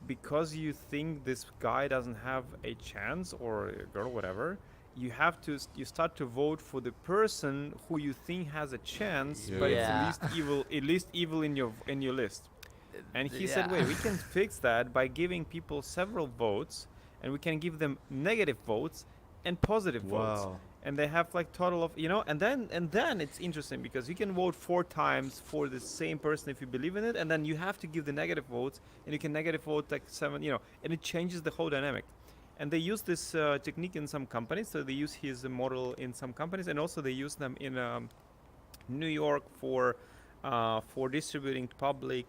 because you think this guy doesn't have a chance, or a girl, whatever, you start to vote for the person who you think has a chance, but it's least evil in your list. And he said, wait, we can fix that by giving people several votes, and we can give them negative votes and positive votes. And they have like total of, and then it's interesting because you can vote 4 times for the same person if you believe in it, and then you have to give the negative votes, and you can negative vote like 7, and it changes the whole dynamic. And they use this technique in some companies. So they use his model in some companies, and also they use them in New York for distributing public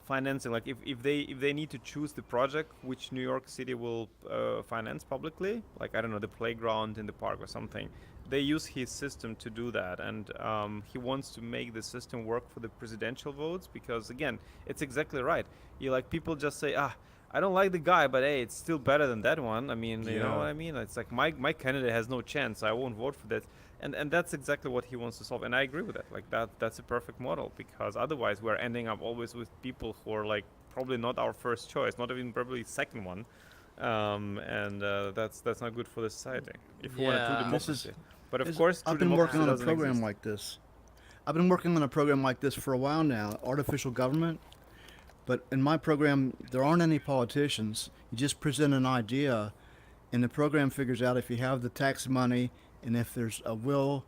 financing. Like if they need to choose the project which New York City will finance publicly, like I don't know, the playground in the park or something, they use his system to do that. And he wants to make the system work for the presidential votes, because again, it's exactly right. People just say, I don't like the guy, but hey, it's still better than that one. I mean, you know what I mean? It's like my candidate has no chance, so I won't vote for that. And that's exactly what he wants to solve. And I agree with that. Like that's a perfect model, because otherwise we're ending up always with people who are like probably not our first choice, not even probably second one. And that's not good for the society if we want a true democracy. But of course, I've been working on a program like this. I've been working on a program like this for a while now, artificial government. But in my program, there aren't any politicians. You just present an idea, and the program figures out if you have the tax money, and if there's a will,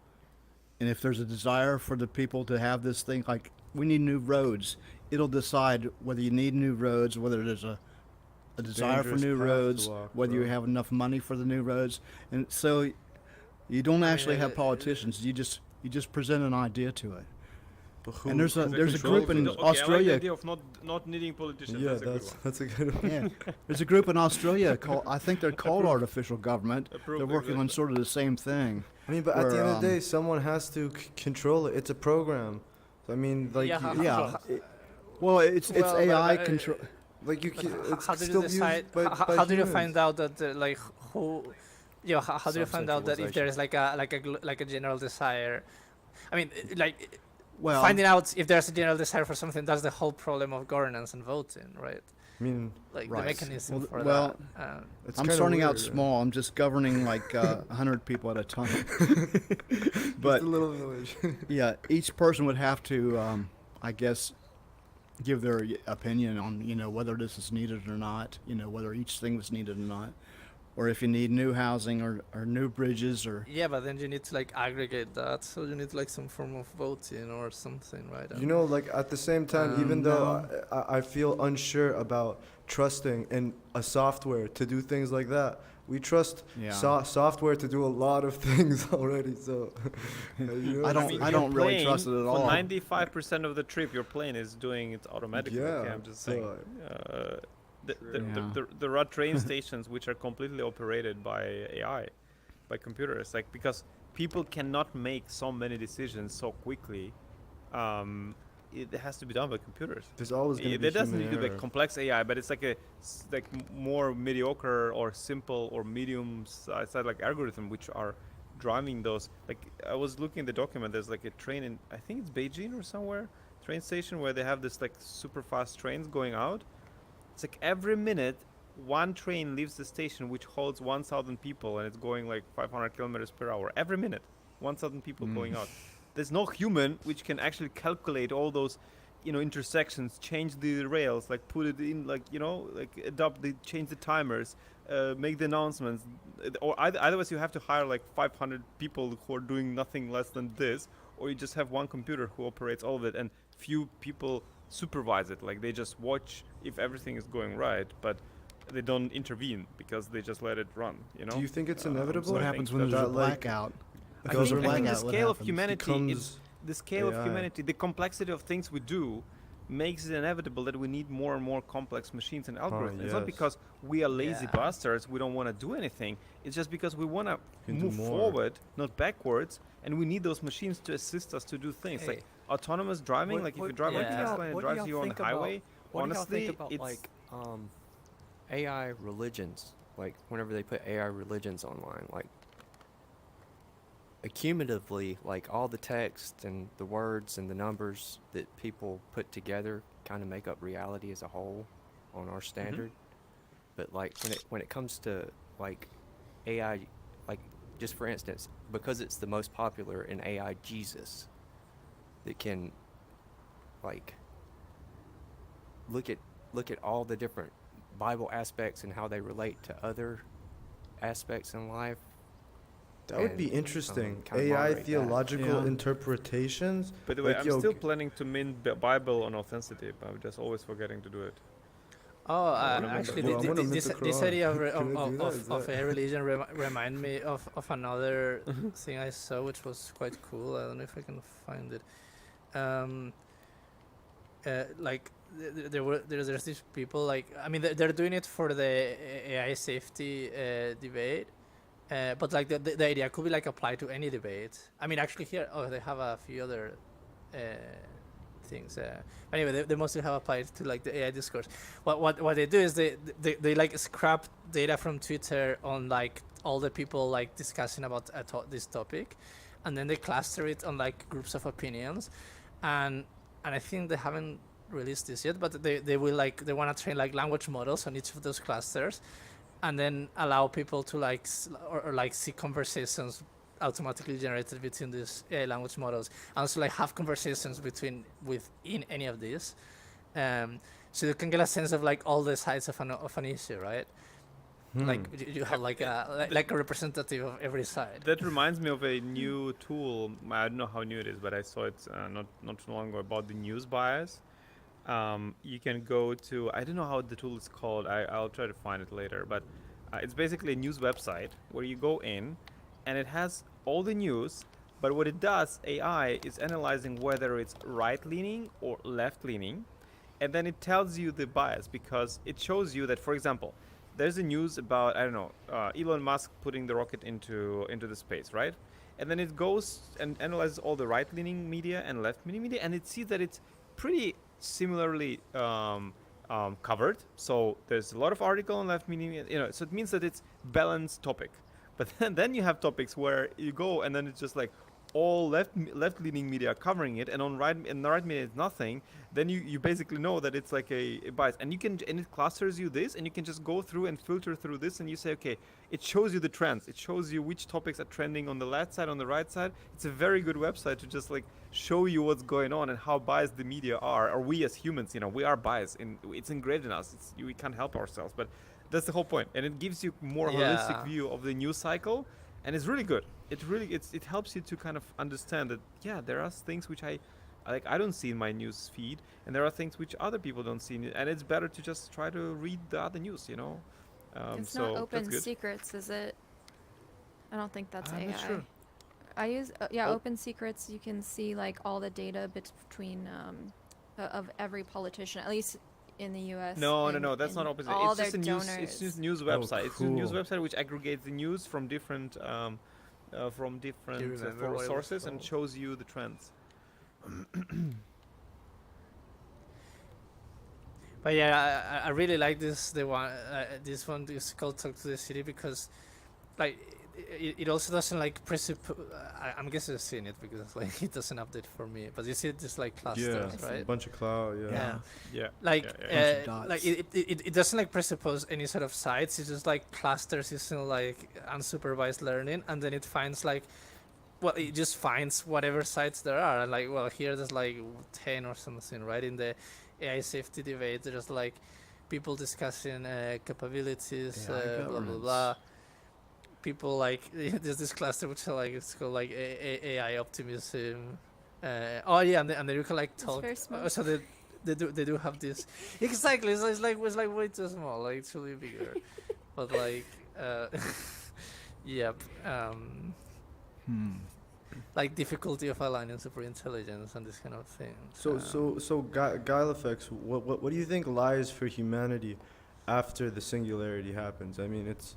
and if there's a desire for the people to have this thing. Like, we need new roads. It'll decide whether you need new roads, whether there's a desire for new roads, whether you have enough money for the new roads. And so you don't actually have politicians. You just present an idea to it. And there's a group in Australia. I like the idea of not needing politicians. Yeah, that's a good one. Yeah. There's a group in Australia called, I think they're called Artificial Government. They're working on sort of the same thing. I mean, but at the end of the day, someone has to control it. It's a program. So, I mean, like, well, it's AI control. Like how do you decide? How do you find out that like who? How do you find out that if there is like a general desire? I mean, like. Well, finding out if there's a general desire for something, that's the whole problem of governance and voting, right? I mean, like the mechanism for that. I'm starting out weird, small. I'm just governing like 100 people at a time. But just a little village. Yeah, each person would have to, I guess, give their opinion on whether this is needed or not. Whether each thing was needed or not. Or if you need new housing or new bridges or... Yeah, but then you need to like aggregate that, so you need like some form of voting or something, right? Like at the same time, even though I feel unsure about trusting in a software to do things like that, we trust software to do a lot of things already. So I don't really trust it at all. For 95% of the trip, your plane is doing it automatically. Yeah, okay, I'm just saying. There are train stations which are completely operated by AI, by computers. Like, because people cannot make so many decisions so quickly, it has to be done by computers. There's always going to be It doesn't need to be error. complex AI, but it's like more mediocre or simple or medium size like algorithm which are driving those. Like, I was looking at the document. There's like a train in, I think it's Beijing or somewhere, train station where they have this like super fast trains going out. It's like every minute, one train leaves the station which holds 1,000 people, and it's going like 500 kilometers per hour. Every minute, 1,000 people going out. There's no human which can actually calculate all those, intersections, change the rails, like put it in, like, change the timers, make the announcements. Or otherwise you have to hire like 500 people who are doing nothing less than this, or you just have one computer who operates all of it, and few people supervise it. Like they just watch if everything is going right, but they don't intervene because they just let it run. You know. Do you think it's inevitable? What I happens think when there's a that, like, blackout? I Goes think, a I think the blackout, what scale of happens? humanity, Becomes the scale of AI. humanity, the complexity of things we do, makes it inevitable that we need more and more complex machines and algorithms. It's not yes. because we are lazy Yeah. bastards, we don't want to do anything. It's just because we want to can do move more. forward, not backwards, and we need those machines to assist us to do things Hey. like autonomous driving. Like if you drive like do y'all- Tesla and it what do drives y'all you on the think about- highway, What do y'all honestly, think about it's like AI religions? Like whenever they put AI religions online, like accumulatively, like all the text and the words and the numbers that people put together kind of make up reality as a whole on our standard. But like when it comes to like AI, like just for instance, because it's the most popular in AI Jesus, that can like look at all the different Bible aspects and how they relate to other aspects in life. That would and, be interesting. kinda AI moderate that. theological Yeah. interpretations. By the way, Like, I'm yo, still planning to mint the Bible on authenticity, but I'm just always forgetting to do it. Oh, wanna mint actually, the- well, I wanna mint this the this Quran. idea of Can I do that? Is of that- a religion remind me of another thing I saw, which was quite cool. I don't know if I can find it. Like there's these people, like, I mean, they're doing it for the AI safety debate, but like the idea could be like applied to any debate. I mean, actually here, they have a few other things. Anyway, they mostly have applied to like the AI discourse. What they do is they like scrap data from Twitter on like all the people like discussing about this topic, and then they cluster it on like groups of opinions, and I think they haven't released this yet, but they will like, they want to train like language models on each of those clusters, and then allow people to like or like see conversations automatically generated between these AI language models, and also like have conversations within any of these, so you can get a sense of like all the sides of an issue, right? Like you have like a representative of every side. That reminds me of a new tool. I don't know how new it is, but I saw it not too long ago, about the news bias. You can go to, I don't know how the tool is called. I'll try to find it later, but it's basically a news website where you go in, and it has all the news. But what it does, AI is analyzing whether it's right-leaning or left-leaning, and then it tells you the bias, because it shows you that, for example, there's a news about, I don't know, Elon Musk putting the rocket into the space, right? And then it goes and analyzes all the right-leaning media and left-leaning media, and it sees that it's pretty similarly covered. So there's a lot of article on left-leaning, so it means that it's balanced topic. But then you have topics where you go and then it's just like all left-leaning media covering it, and on right media it's nothing. Then you basically know that it's like a bias, and it clusters you this, and you can just go through and filter through this, and you say, okay, it shows you the trends, it shows you which topics are trending on the left side, on the right side. It's a very good website to just like show you what's going on and how biased the media are, or we as humans, we are biased, and it's engraved in us. We can't help ourselves, but that's the whole point, and it gives you more holistic view of the news cycle, and it's really good. It helps you to kind of understand that, yeah, there are things which I don't see in my news feed, and there are things which other people don't see, and it's better to just try to read the other news, It's so not Open that's good. Secrets, is it? I don't think that's I'm AI. not sure. I use Open Secrets. You can see like all the data between of every politician, at least in the U.S. No, that's and not Open all Secrets. It's their just a news. donors. It's just news website. It's just a news cool. website which aggregates the news from different remember what it was sources and called? shows you the trends. But yeah, I really like this. This one is called "Talk to the City" because, like, it also doesn't like presuppose. I'm guessing you've seen it because like it doesn't update for me. But you see it just like clusters, Yeah, right? a bunch of cloud. Yeah. Yeah. Like, yeah. Bunch of like dots. it doesn't like presuppose any sort of sites. It's just like clusters using like unsupervised learning, and then it finds like, well, it just finds whatever sites there are. And like, well, here there's like 10 or something, right? In the AI safety debate, there's like people discussing capabilities, AI blah blah governance. blah. People like there's this cluster which are like, it's called like AI optimism. Oh yeah, and then you can like It's talk. very smart. So they do have this exactly. It's like way too small. Like it should be bigger, but like yep. Like difficulty of aligning superintelligence and this kind of thing. So Guile effects. What do you think lies for humanity after the singularity happens? I mean, it's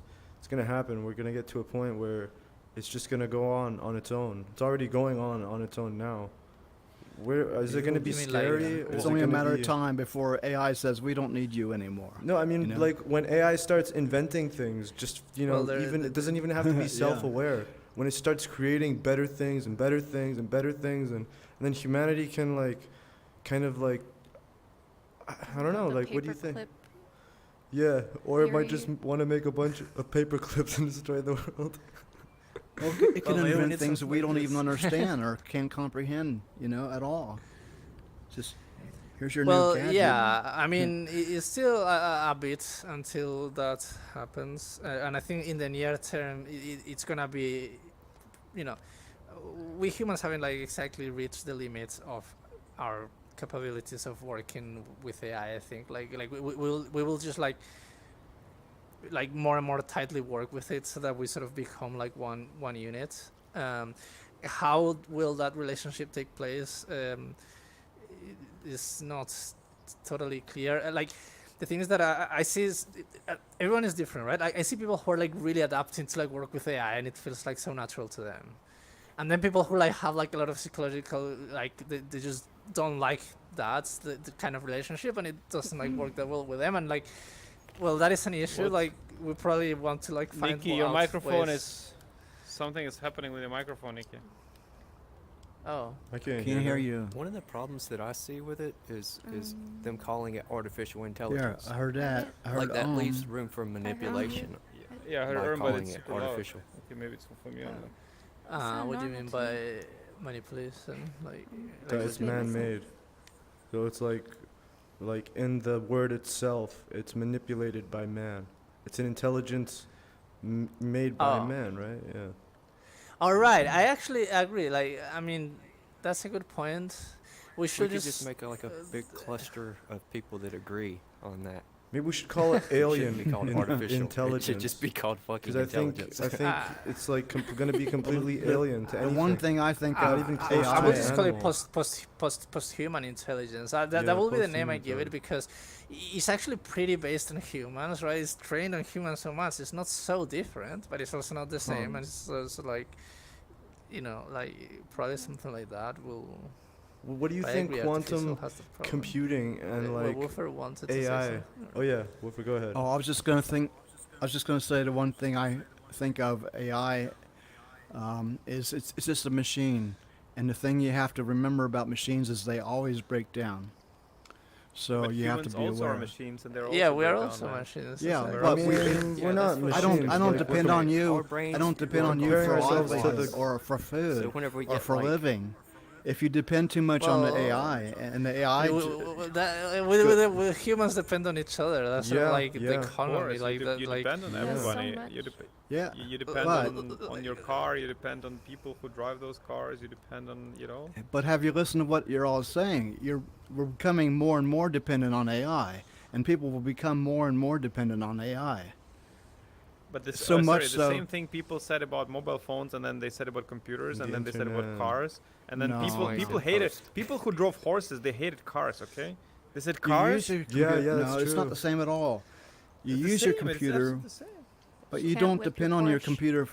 gonna happen. We're gonna get to a point where it's just gonna go on its own. It's already going on its own now. Where is it gonna be scary? It's only a matter of time before AI says we don't need you anymore. No, I mean, like when AI starts inventing things, just even it doesn't even have to be self-aware. When it starts creating better things and better things and better things, and then humanity can kind of I don't know, like what do you think? Yeah, or it might just want to make a bunch of paper clips and destroy the world. Well, it can invent things that we don't even understand or can't comprehend, at all. Just here's your new gadget. Yeah, I mean, it's still a bit until that happens, and I think in the near term, it's gonna be, we humans haven't exactly reached the limits of our capabilities of working with AI. I think we will just more and more tightly work with it so that we sort of become one unit. How will that relationship take place is not totally clear. The thing is that I see is everyone is different, right? I see people who are really adapting to work with AI and it feels so natural to them, and then people who have a lot of psychological they just don't like the kind of relationship and it doesn't work that well with them, and well, that is an issue. We probably want to find. Nikki, your microphone is something is happening with your microphone, Nikki. Oh, I can't hear you. One of the problems that I see with it is them calling it artificial intelligence. Yeah, I heard that. I heard that leaves room for manipulation. Yeah, I heard calling but it's it artificial. Okay, maybe it's from you. What do you mean by manipulation? That it's man-made. So it's in the word itself, it's manipulated by man. It's an intelligence made by man, right? Yeah. All right, I actually agree. I mean, that's a good point. We should just make a big cluster of people that agree on that. Maybe we should call it alien be called artificial. intelligence. It should just be called fucking intelligence. I think it's going to be completely alien to anything. The one thing I think not even close I to would an just call it animal. post-human intelligence. That will be the name I give it because it's actually pretty based on humans, right? It's trained on humans so much. It's not so different, but it's also not the same. And it's also probably something like that will. What do you think quantum computing and Woofer wanted to AI? say Oh yeah, Woofer, go ahead. I was just gonna say the one thing I think of AI is it's just a machine, and the thing you have to remember about machines is they always break down. So but you have to be also aware. Are machines, and they're also we are also machines. Yeah, but we're not machines. I don't depend on you. I don't depend on you for ourselves livelihood or for food or for living. If you depend too much on the AI, and the AI... With humans depend on each other. That's sort of the economy. You depend on everybody. You depend on your car, you depend on people who drive those cars, you depend on, But have you listened to what you're all saying? We're becoming more and more dependent on AI, and people will become more and more dependent on AI. But this, the same thing people said about mobile phones, and then they said about computers, and then they said about cars, and then people hated people who drove horses. They hated cars. Okay, they said cars. No, it's not the same at all. You use your computer, but you don't depend on your computer.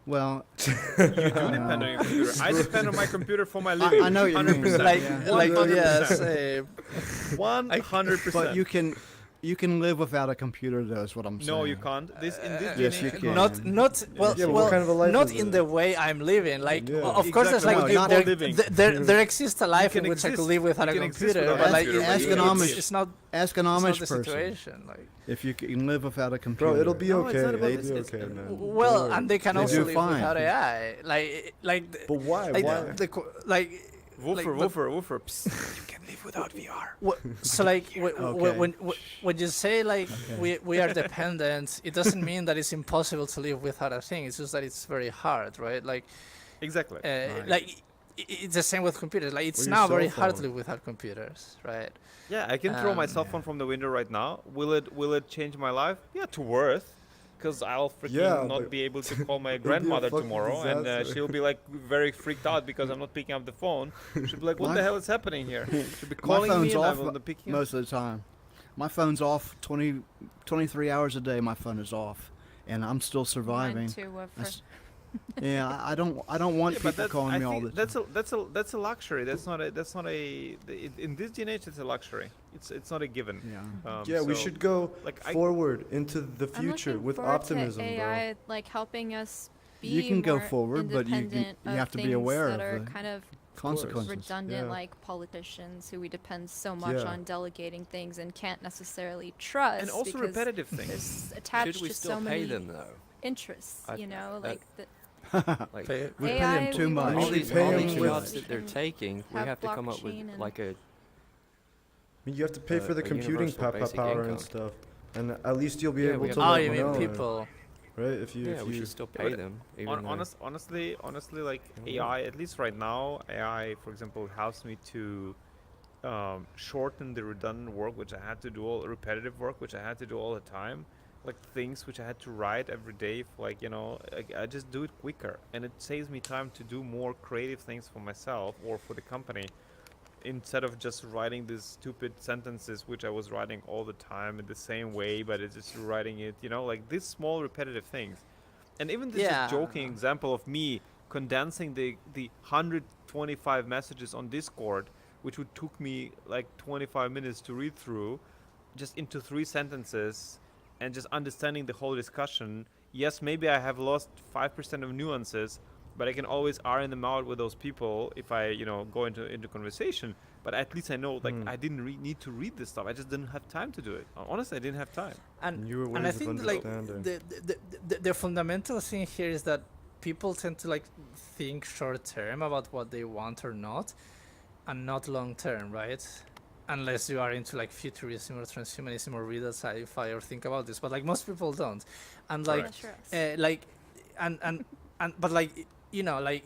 Well, you do depend on your computer. I depend on my computer for my living. I know you 100%. Yes, 100%. But you can live without a computer, though, is what I'm saying. No, you can't. Yes, you can. Not not in the way I'm living. Of course, there's there exists a life in which I could live without a computer, but it's not. Ask an Amish the person situation. If you can live without a computer. Bro, it'll be okay. They'll be okay, man. Well, and they can also live without AI. But why? Woofer. You can live without VR. So when you say we are dependent, it doesn't mean that it's impossible to live without a thing. It's just that it's very hard, right? Exactly. it's the same with computers. Like it's your now cell very phone. hard to live without computers, right? Yeah, I can throw my cell Yeah. phone from the window right now. Will it change my life? Yeah, to worse. Because I'll freaking Yeah, not but be able to call my it'll be a grandmother fucking tomorrow, and disaster. she'll be like very freaked out because I'm not picking up the phone. She'll be like, "What My- the hell is happening here?" She'll be My calling me, phone's and off I'm not picking up. most of the time. My phone's off 23 hours a day. My phone is off, and I'm still surviving. Mine too. That's- Yeah, I don't want Yeah, but people calling me all the time. that's a luxury. That's not a in this day and age. It's a luxury. It's not a given. Yeah. Yeah, we so, should go like, forward into the I'm future looking with forward optimism, to bro. AI like helping us be You can go more forward, but you independent you of have to be things aware that of are the kind of consequences. redundant, Yeah. like politicians who we depend so much Yeah. on delegating things and can't necessarily trust. and also because repetitive things. It's attached Should we to still so pay many them though? interests. I- You know, that- like the Like We pay AI, them too we much. want all We these pay all them these with- jobs that they're We can taking, we have have to come up with blockchain and- like a I mean, you have to pay for the a computing universal basic power and income. stuff, and at least you'll be Yeah, able we to have- Oh, like, you mean know, people? right? If you, yeah. if We you should still pay but them. Even though- honestly, like Yeah. AI, at least right now, AI, for example, helps me to shorten the redundant work which I had to do, all repetitive work which I had to do all the time, like things which I had to write every day. For like I just do it quicker, and it saves me time to do more creative things for myself or for the company, instead of just writing these stupid sentences which I was writing all the time in the same way, but it's just writing it, like these small repetitive things. And even this Yeah. just joking example of me condensing the 125 messages on Discord, which would took me like 25 minutes to read through, just into 3 sentences, and just understanding the whole discussion. Yes, maybe I have lost 5% of nuances, but I can always iron them out with those people if I, go into conversation. But at least I know, like, I didn't need to read this stuff. I just didn't have time to do it. Honestly, I didn't have time. And newer and I ways of think like understanding. the fundamental thing here is that people tend to like think short term about what they want or not, and not long term, right? Unless you are into like futurism or transhumanism or read a sci-fi or think about this, but like most people don't, and like Unless you're us. like and but like like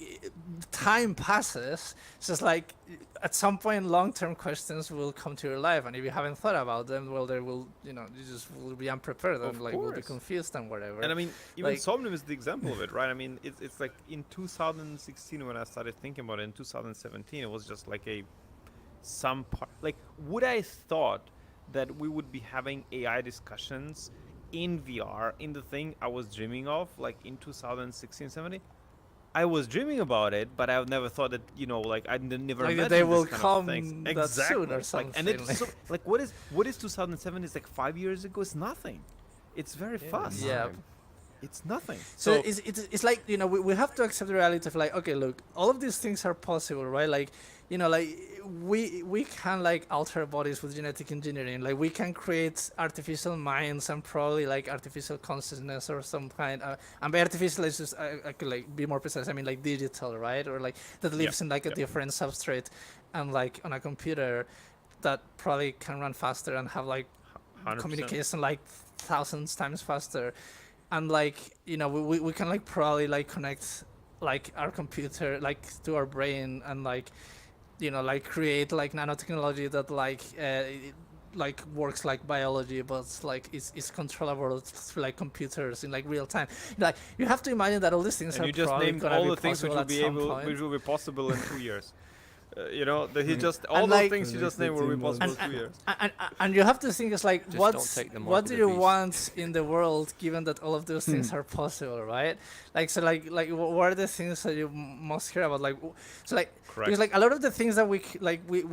time passes. It's just like at some point long-term questions will come to your life, and if you haven't thought about them, well, there will you just will be unprepared and Of like will be course. confused and whatever. And I mean, even Like- Somnium is the example of it, right? I mean, it's like in 2016 when I started thinking about it. In 2017, it was just like some part. Like, would I thought that we would be having AI discussions in VR in the thing I was dreaming of, like in 2016, 17? I was dreaming about it, but I never thought that like I never Like imagined they this will kind of come things. that Exactly. soon or Like, and it's something. so, like what is 2007? It's like 5 years ago. It's nothing. It's very fast. Yeah. It's nothing. So it's like we have to accept the reality of like, okay, look, all of these things are possible, right? Like like we can like alter bodies with genetic engineering. Like we can create artificial minds and probably like artificial consciousness or some kind. And by artificial, it's just I could like be more precise. I mean like digital, right? Or like that lives in like a different substrate, and like on a computer that probably can run faster and have like 100%. communication like thousands times faster. And like we can like probably like connect like our computer like to our brain and like like create like nanotechnology that like works like biology, but like it's controllable through like computers in like real time. Like you have to imagine that all these things And are you just probably named gonna all be the things which possible at will be some point. possible in 2 years. That he just all And, those like- things you just named will be possible in 2 years. And you have to think it's like Just what don't take the mark what of do the you beast. want in the world given that all of those things are possible, right? Like so like what are the things that you most care about? Like so like Correct. because like a lot of the things that we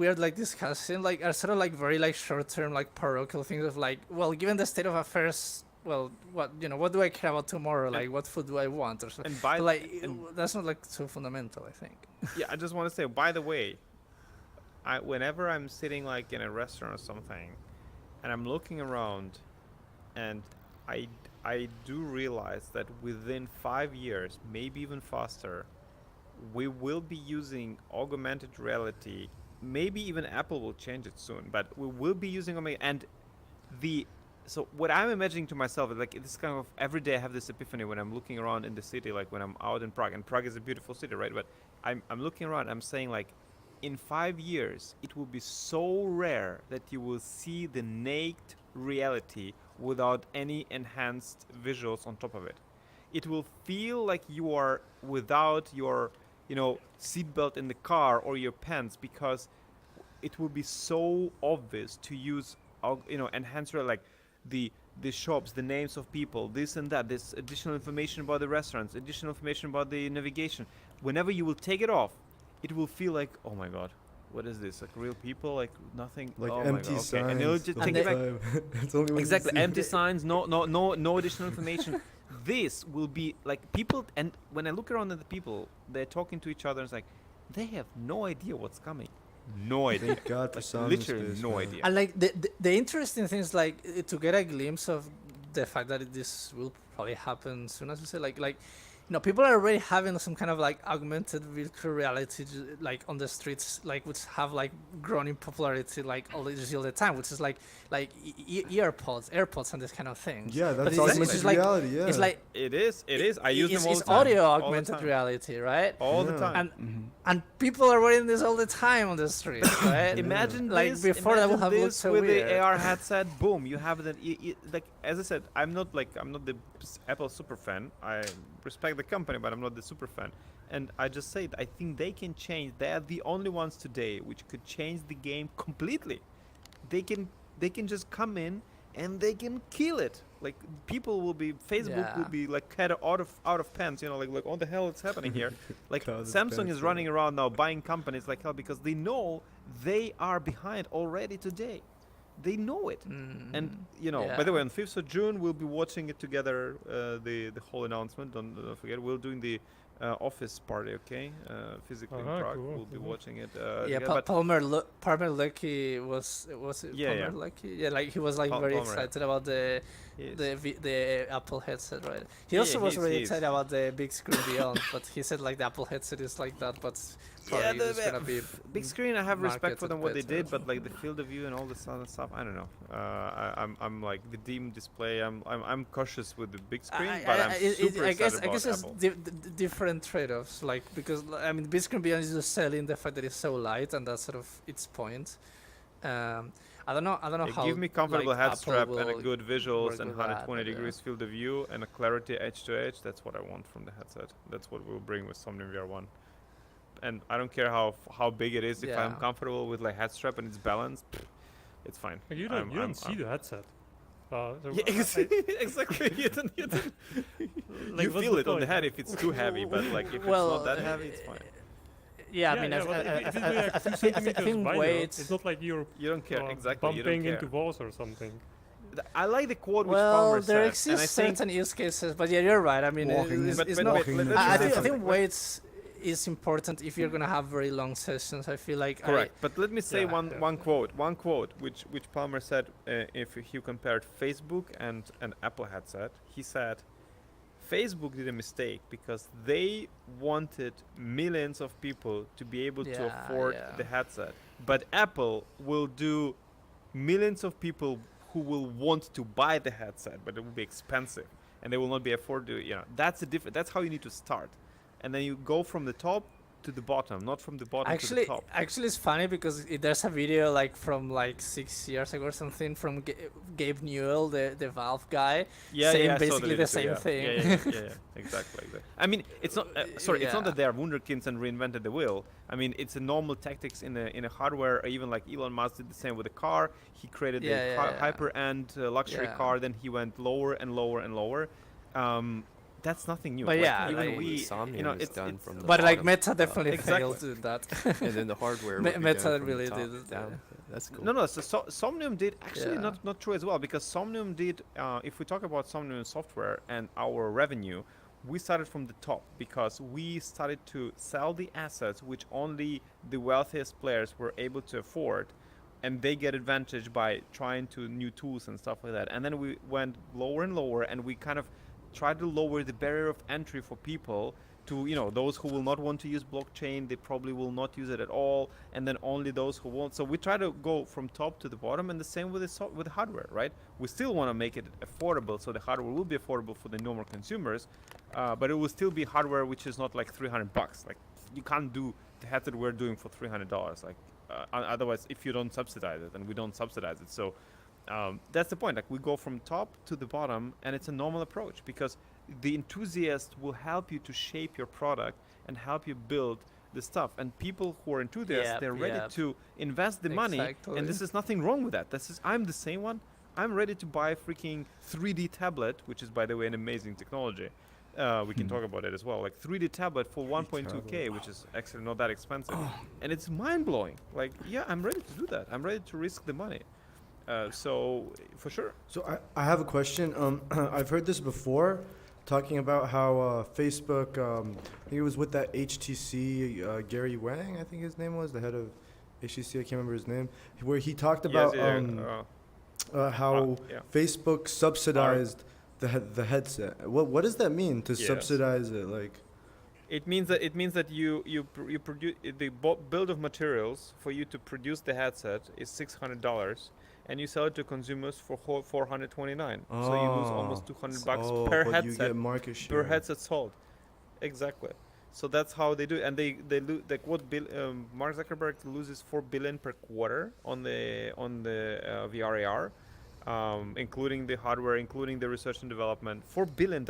are like discussing like are sort of like very like short term like parochial things of like, well, given the state of affairs, well, what what do I care about tomorrow? Like what food do I want or something? And by But, like and- that's not like so fundamental, I think. Yeah, I just want to say, by the way, whenever I'm sitting like in a restaurant or something, and I'm looking around, and I do realize that within 5 years, maybe even faster, we will be using augmented reality. Maybe even Apple will change it soon, but we will be using and so what I'm imagining to myself is like this kind of every day I have this epiphany when I'm looking around in the city, like when I'm out in Prague, and Prague is a beautiful city, right? But I'm looking around. I'm saying like, in 5 years, it will be so rare that you will see the naked reality without any enhanced visuals on top of it. It will feel like you are without your, seatbelt in the car or your pants, because it will be so obvious to use, enhancer, like the shops, the names of people, this and that, this additional information about the restaurants, additional information about the navigation. Whenever you will take it off, it will feel like, oh my god, what is this? Like real people? Like nothing? Like oh empty my god, signs. okay. And it'll just the take whole it back. time. It's only when you Exactly, see empty it. signs, no additional information. This will be like people, and when I look around at the people, they're talking to each other. It's like they have no idea what's coming. No idea. Thank God for Like, Somnium literally Space, no man. idea. And like the interesting thing is like to get a glimpse of the fact that this will probably happen soon, as you say, like people are already having some kind of like augmented virtual reality like on the streets, like which have like grown in popularity like all the time, which is like AirPods and this kind of things. Yeah, But that's it's augmented like, reality. Yeah. it's like It is. I use them all it's the time. audio All the augmented time. reality, right? All the Yeah. time. And people are wearing this all the time on the street, right? Imagine like this, before that would have looked this so with weird. the AR headset. Boom, you have that. Like as I said, I'm not the Apple super fan. I respect the company, but I'm not the super fan. And I just say I think they can change. They are the only ones today which could change the game completely. They can just come in and they can kill it. Like people will be, Facebook will be like kind of out of pants. Like what the hell is happening here? Like Samsung is running around now buying companies like hell because they know they are behind already today. They know it. And by the way, on 5th of June we'll be watching it together, the whole announcement. Don't forget, we're doing the office party, okay? Physically in Prague. Cool, We'll be watching it. Yeah, together, Palmer Lucky was it Yeah, Palmer Lucky? Yeah, like he was like very Palmer, yeah. excited about the Yes. the Apple headset, right? He Yeah, also was he's- really he's- excited about the big screen beyond, but he said like the Apple headset is like that, but probably it's gonna be big screen. I have respect for marketed them what they better. did, but like the field of view and all this other stuff, I don't know. I'm like the DIMM display. I'm cautious with the big screen, but I'm super excited I guess about it's Apple. different trade-offs, like because I mean, big screen beyond is just selling the fact that it's so light, and that's sort of its point. I don't know how. Give me comfortable like, head Apple strap and a will good work visuals and with that, 120 yeah. degrees field of view and a clarity edge to edge. That's what I want from the headset. That's what we'll bring with Somnium VR1. And I don't care how big it is. If I'm Yeah. comfortable with like head strap and it's balanced, it's fine. Like, you don't see the headset. So Yeah, exactly. You don't, like, you what's feel the it on the point? head if it's too heavy, but like if Well, it's not that heavy, it's fine. Yeah, I Yeah, mean, yeah, but if it's like 2 I centimeters think wider, weight. it's not like you're You don't care, exactly. You bumping don't into care. walls or something. I like the quote which Well, Palmer there said, and I exist think certain use cases, but yeah, you're right. I mean, Walking- it's, But- it's but not. wait, let me I say think something. weights is important if you're gonna have very long sessions. I feel like correct. But let me say Yeah, one quote which Palmer said, if he compared Facebook and an Apple headset, he said Facebook did a mistake because they wanted millions of people to be able to Yeah, afford yeah. the headset, but Apple will do millions of people who will want to buy the headset, but it will be expensive and they will not be afford to. That's the difference. That's how you need to start, and then you go from the top to the bottom, not from the bottom to the top. Actually, it's funny because there's a video like from like 6 years ago or something from Gabe Newell, the Valve guy, saying I saw basically the video same too, thing. Yeah, exactly. I mean, it's not. Sorry, it's not Yeah. that they are wunderkinds and reinvented the wheel. I mean, it's a normal tactics in a hardware. Or even like Elon Musk did the same with the car. He created the hyper-end luxury Yeah. car. Then he went lower and lower and lower. That's nothing new. But Like, yeah, even like, we, Somnium is done from the But like bottom Meta up. definitely Exactly. failed to do that. And then the hardware Me- would be Meta done from really the top did it, down. That's cool. No. So Somnium did actually Yeah. not true as well, because Somnium did. If we talk about Somnium software and our revenue, we started from the top because we started to sell the assets which only the wealthiest players were able to afford, and they get advantage by trying to new tools and stuff like that. And then we went lower and lower, and we kind of tried to lower the barrier of entry for people to, those who will not want to use blockchain, they probably will not use it at all, and then only those who won't. So we try to go from top to the bottom, and the same with the hardware, right? We still want to make it affordable, so the hardware will be affordable for the normal consumers, but it will still be hardware which is not like $300, like you can't do the headset we're doing for $300. Like otherwise, if you don't subsidize it, and we don't subsidize it, so that's the point. Like we go from top to the bottom, and it's a normal approach because the enthusiast will help you to shape your product and help you build the stuff. And people who are enthusiasts, they're ready to invest the money, and this is nothing wrong with that. I'm the same one. I'm ready to buy a freaking 3D tablet, which is, by the way, an amazing technology. We can talk about it as well. Like 3D tablet for 1.2K, which is actually not that expensive, and it's mind blowing. Like, yeah, I'm ready to do that. I'm ready to risk the money. So for sure. So I have a question. I've heard this before, talking about how Facebook, I think it was with that HTC, Gary Wang, I think his name was, the head of HTC, I can't remember his name, where he talked about how Facebook subsidized the headset. What does that mean to subsidize it? Like, it means that you produce the build of materials for you to produce the headset is $600, and you sell it to consumers for $429. So you lose almost $200 per headset. You get market share. Per headset sold. Exactly. So that's how they do it. And they lose, like what Mark Zuckerberg loses $4 billion per quarter on the VR AR, including the hardware, including the research and development. $4 billion.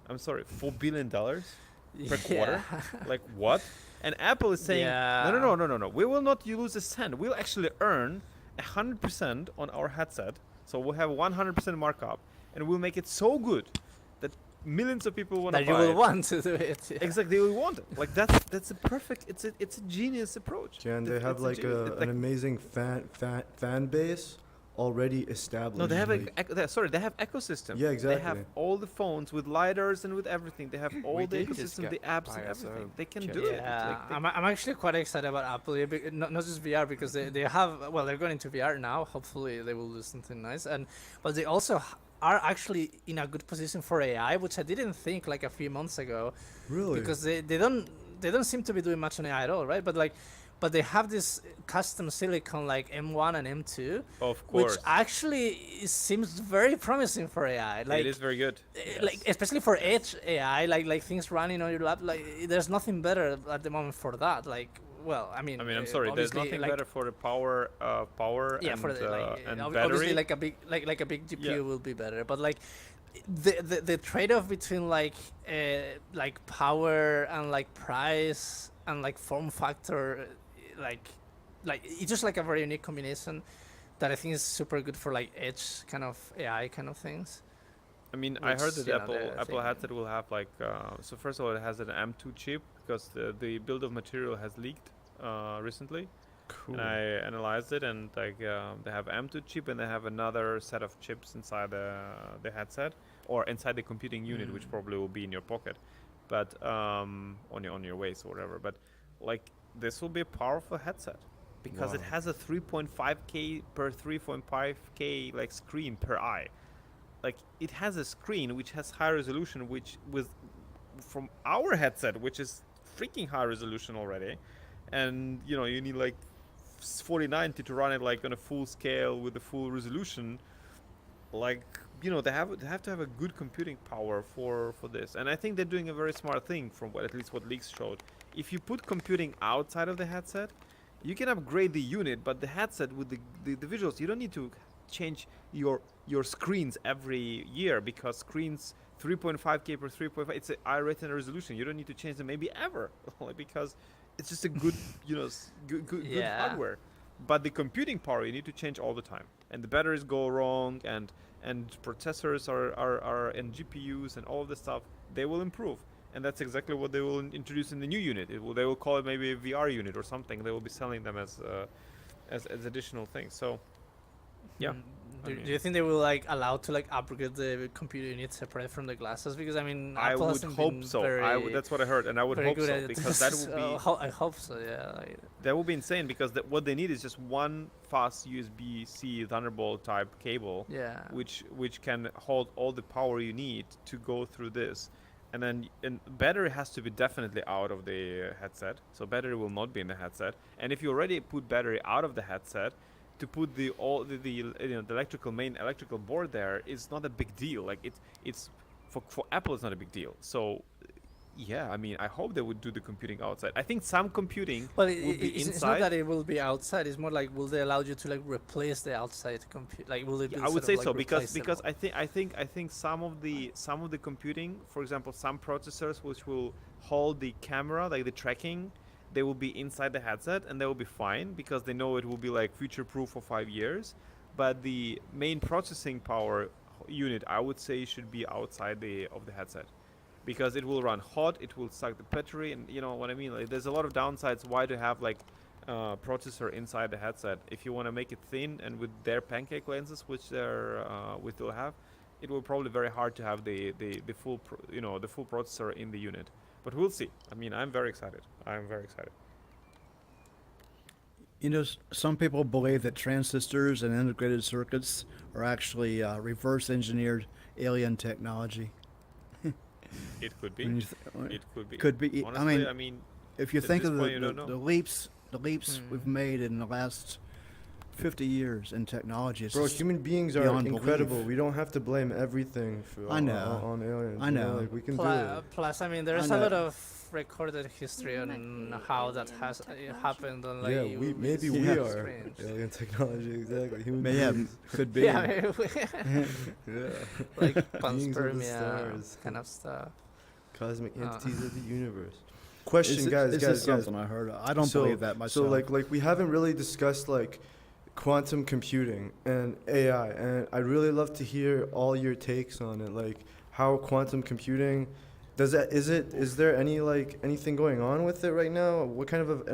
I'm sorry, $4 billion per quarter. Like what? And Apple is saying, no. We will not lose a cent. We'll actually earn 100% on our headset. So we'll have 100% markup, and we'll make it so good that millions of people want to buy it. That you will want to do it. Yeah. Exactly, they will want it. Like that's a perfect. It's a genius approach. Yeah, and they have like an amazing fan base already established. No, they have they have ecosystem. Yeah, exactly. They have all the phones with lidars and with everything. They have all the ecosystem, the apps and everything. They can do it. Yeah, I'm actually quite excited about Apple. Not just VR, because they have, well, they're going into VR now. Hopefully they will do something nice. But they also are actually in a good position for AI, which I didn't think like a few months ago. Really? Because they don't seem to be doing much on AI at all, right? But they have this custom silicon like M1 and M2, of course, which actually seems very promising for AI. Like, it is very good. Like especially for edge AI, like things running on your lap. Like there's nothing better at the moment for that. Like, well, I mean, I'm sorry. There's nothing better for the power, and, for the, and obviously battery. like a big GPU will be better, but like the trade-off between like power and like price and like form factor, like it's just like a very unique combination that I think is super good for like edge kind of AI kind of things. I mean, I heard that Apple headset will have like so first of all, it has an M2 chip because the build of material has leaked recently. Cool. And I analyzed it, and like they have M2 chip, and they have another set of chips inside the headset or inside the computing unit, which probably will be in your pocket, but on your waist or whatever. But like this will be a powerful headset because it has a 3.5K per 3.5K like screen per eye. Like it has a screen which has high resolution, which from our headset, which is freaking high resolution already, and you need like 4090 to run it like on a full scale with the full resolution. Like they have to have a good computing power for this, and I think they're doing a very smart thing from at least what leaks showed. If you put computing outside of the headset, you can upgrade the unit, but the headset with the visuals, you don't need to change your screens every year, because screens 3.5K per 3.5, it's an iRetina resolution. You don't need to change them maybe ever, because it's just a good good hardware. But the computing power you need to change all the time, and the batteries go wrong, and processors are and GPUs and all of the stuff, they will improve. And that's exactly what they will introduce in the new unit. They will call it maybe a VR unit or something. They will be selling them as additional things. So, yeah. Do you think they will like allow to like upgrade the computer unit separate from the glasses? Because I mean, I Apple would hope so. That's what I heard, and I would hope so, because that would be. I hope so. Yeah. That would be insane, because what they need is just one fast USB-C Thunderbolt type cable. Yeah. Which can hold all the power you need to go through this. And then battery has to be definitely out of the headset. So battery will not be in the headset. And if you already put battery out of the headset, to put the main electrical board there is not a big deal. Like it's for Apple, it's not a big deal. So Yeah, I mean, I hope they would do the computing outside. I think some computing Well, will be it's inside. not that it will be outside. It's more like, will they allow you to like replace the outside compute? Like, will it be? Yeah, I would sort say of, like, so because replaceable? I think some of the computing, for example, some processors which will hold the camera, like the tracking, they will be inside the headset and they will be fine because they know it will be like future proof for 5 years. But the main processing power unit, I would say, should be outside of the headset because it will run hot, it will suck the battery, and you know what I mean. Like, there's a lot of downsides why to have like processor inside the headset. If you want to make it thin and with their pancake lenses, which we still have, it will probably very hard to have the full the full processor in the unit. But we'll see. I mean, I'm very excited. I'm very excited. You know, some people believe that transistors and integrated circuits are actually reverse engineered alien technology. It could be. It could be. Could be. Honestly, I mean, if you at think this of point, you the don't know. leaps we've made in the last 50 years in technology, it's Bro, just human beings are beyond incredible. belief. We don't have to blame everything for I know. on aliens. I you know. Like, we can do Plus, it. plus, I mean, there's I a lot know. of recorded history on how that has happened, and like, Yeah, it we will be maybe so we are strange. alien technology. Exactly. Human But yeah, beings. could be. Yeah, maybe Yeah. like Beings of the panspermia stars. kind of stuff. Cosmic entities of the universe. Is Question, it- guys, is guys, this guys. something I heard? I don't believe that myself. So like we haven't really discussed like quantum computing and AI, and I'd really love to hear all your takes on it. Like how quantum computing is there any like anything going on with it right now? What kind of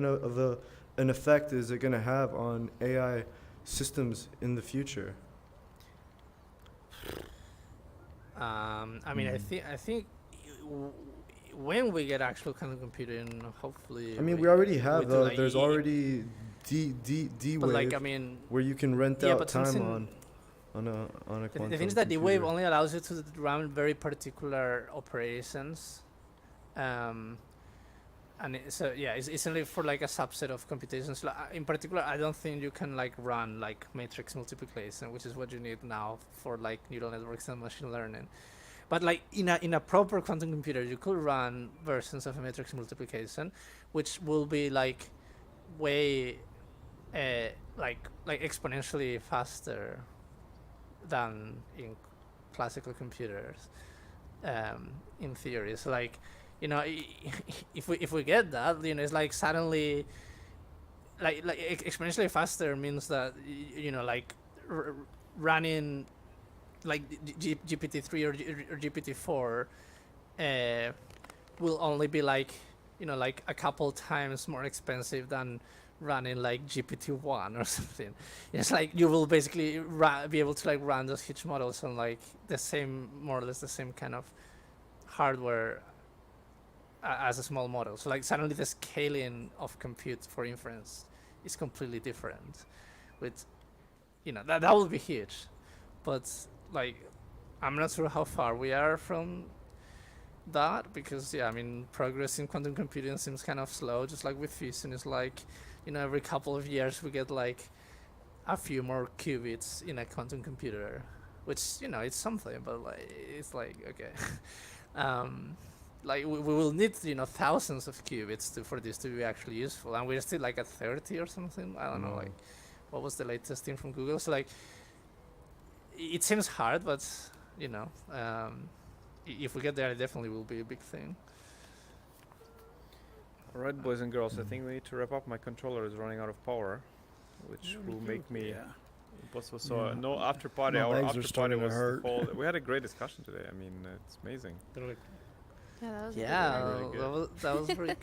an effect is it gonna have on AI systems in the future? I mean, I think w- when we get actual quantum computing, hopefully. I mean, we already we have do, like, there's already D But like, wave I mean, where you can rent yeah, out but time something- on a quantum the thing is that the wave computer. only allows you to run very particular operations, and so yeah, it's only for like a subset of computations. Like, in particular, I don't think you can like run like matrix multiplication, which is what you need now for like neural networks and machine learning. But like in a proper quantum computer, you could run versions of a matrix multiplication, which will be like way like exponentially faster than in classical computers, in theory. So like, you know, if we get that, you know, it's like suddenly like exponentially faster means that you know, like running like GPT-3 or GPT-4 will only be like, you know, like a couple times more expensive than running like GPT-1 or something. It's like you will basically be able to like run those huge models on like the same, more or less the same kind of hardware as a small model. So like suddenly the scaling of compute for inference is completely different. With, you know, that will be huge, but like I'm not sure how far we are from that, because yeah, I mean, progress in quantum computing seems kind of slow, just like with fusion. It's like, you know, every couple of years we get like a few more qubits in a quantum computer, which, you know, it's something, but like it's like, okay. Like we will need, you know, thousands of qubits for this to be actually useful, and we're still like at 30 or something. I don't know, like what was the latest thing from Google. So like it seems hard, but you know, if we get there, it definitely will be a big thing. All right, boys and girls, I think we need to wrap up. My controller is running out of power, which will make me impossible. So Yeah. no after party. My Our legs are after party starting to was hurt. we had a great discussion today. I mean, it's amazing. Yeah, that was Yeah, really good. that was very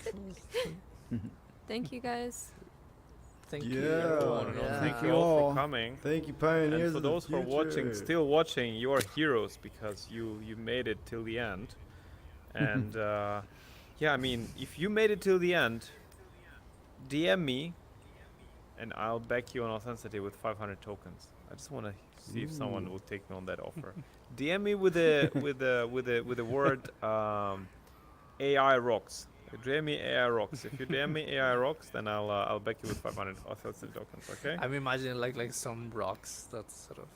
cool. Thank you guys. Thank Yeah. you. Everyone, Yeah. thank you all for coming. Thank you, pioneers. And for of the those who are watching, future. still watching, you are heroes because you made it till the end. And yeah, I mean, if you made it till the end, DM me, and I'll back you on Authenticity with 500 tokens. I just want to see if someone will take me on that offer. DM me with the word AI rocks. DM me AI rocks. If you DM me AI rocks, then I'll back you with 500 authenticity tokens. Okay. I'm imagining like some rocks that sort of.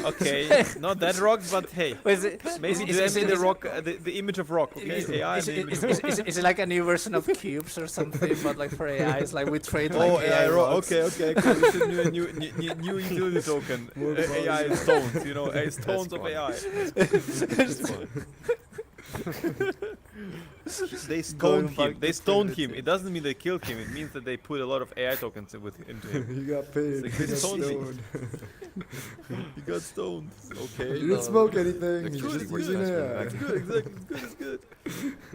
Okay, not that rock, but hey, Is it, maybe is DM me it- the is- rock, the image of rock. Okay, AI. Is the it, image is, of is, rock. is it like a new version of cubes or something, but like for AI? It's like we trade like Oh, AI rocks. Okay. We should do a new utility token. AI stones. You know, stones of AI. They stoned him. They stoned him. It doesn't mean they killed him. It means that they put a lot of AI tokens into him. You got paid. It's like, You they got stoned me. stoned. He got stoned. Okay. You didn't smoke anything. It's You're really just worse using than AI. It's good, exactly. It's good.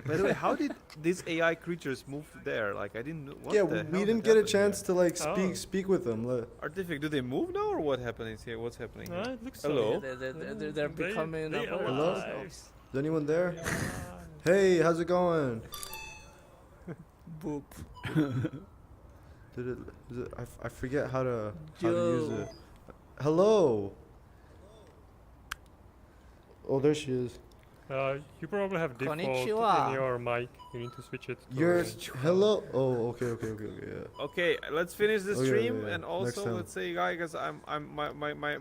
By the way, how did these AI creatures move there? Like, I didn't know. What Yeah, the hell we didn't had get a happened chance to like Oh. speak with them. Artific, do they move now, or what happened here? What's happening? Here? It looks Hello? They're becoming they aware of alive. themselves. Is anyone there? Hey, how's it going? Boop. Is it, I forget how to use Yo. it. Hello. Oh, there she is. You probably have default Konnichiwa. in your mic. You need to switch it. To You're hello. Oh, okay, yeah. Okay, let's finish the Oh, yeah, stream, yeah. and Next also time. let's say, guys,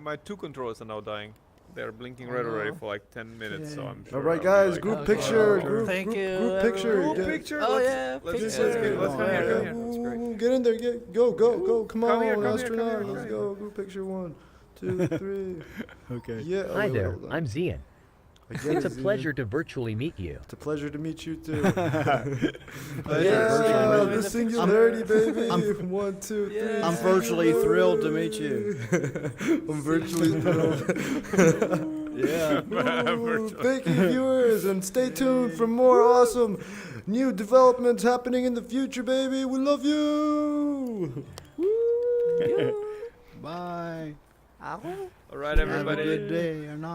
my two controllers are now dying. They're blinking red already for like 10 minutes, so I'm sure All right, I'll be guys, like, group Okay. picture. Okay. Group, Thank group, you, group picture. everyone. Group Get- picture. Oh, let's, yeah, let's, picture. let's get, let's come Yeah, here, come yeah. here. That's great. Ooh, get in there. Go. Come Come on, here, come here, astronaut. come here, Let's come go. Group picture 1, 2, 3. Okay. Yeah. oh, Hi wait, there, hold on. I'm Zian. I get It's a it, Zian. pleasure to virtually meet you. It's a pleasure to meet you too. Pleasure. Yeah, the I'm- singularity, baby. I'm- 1, 2, 3. Yeah. I'm virtually thrilled to meet you. I'm virtually thrilled. Yeah. Ooh, thank you, viewers, and stay tuned for more awesome new developments happening in the future, baby. We love you. Bye. All right, Have a everybody. good day or night.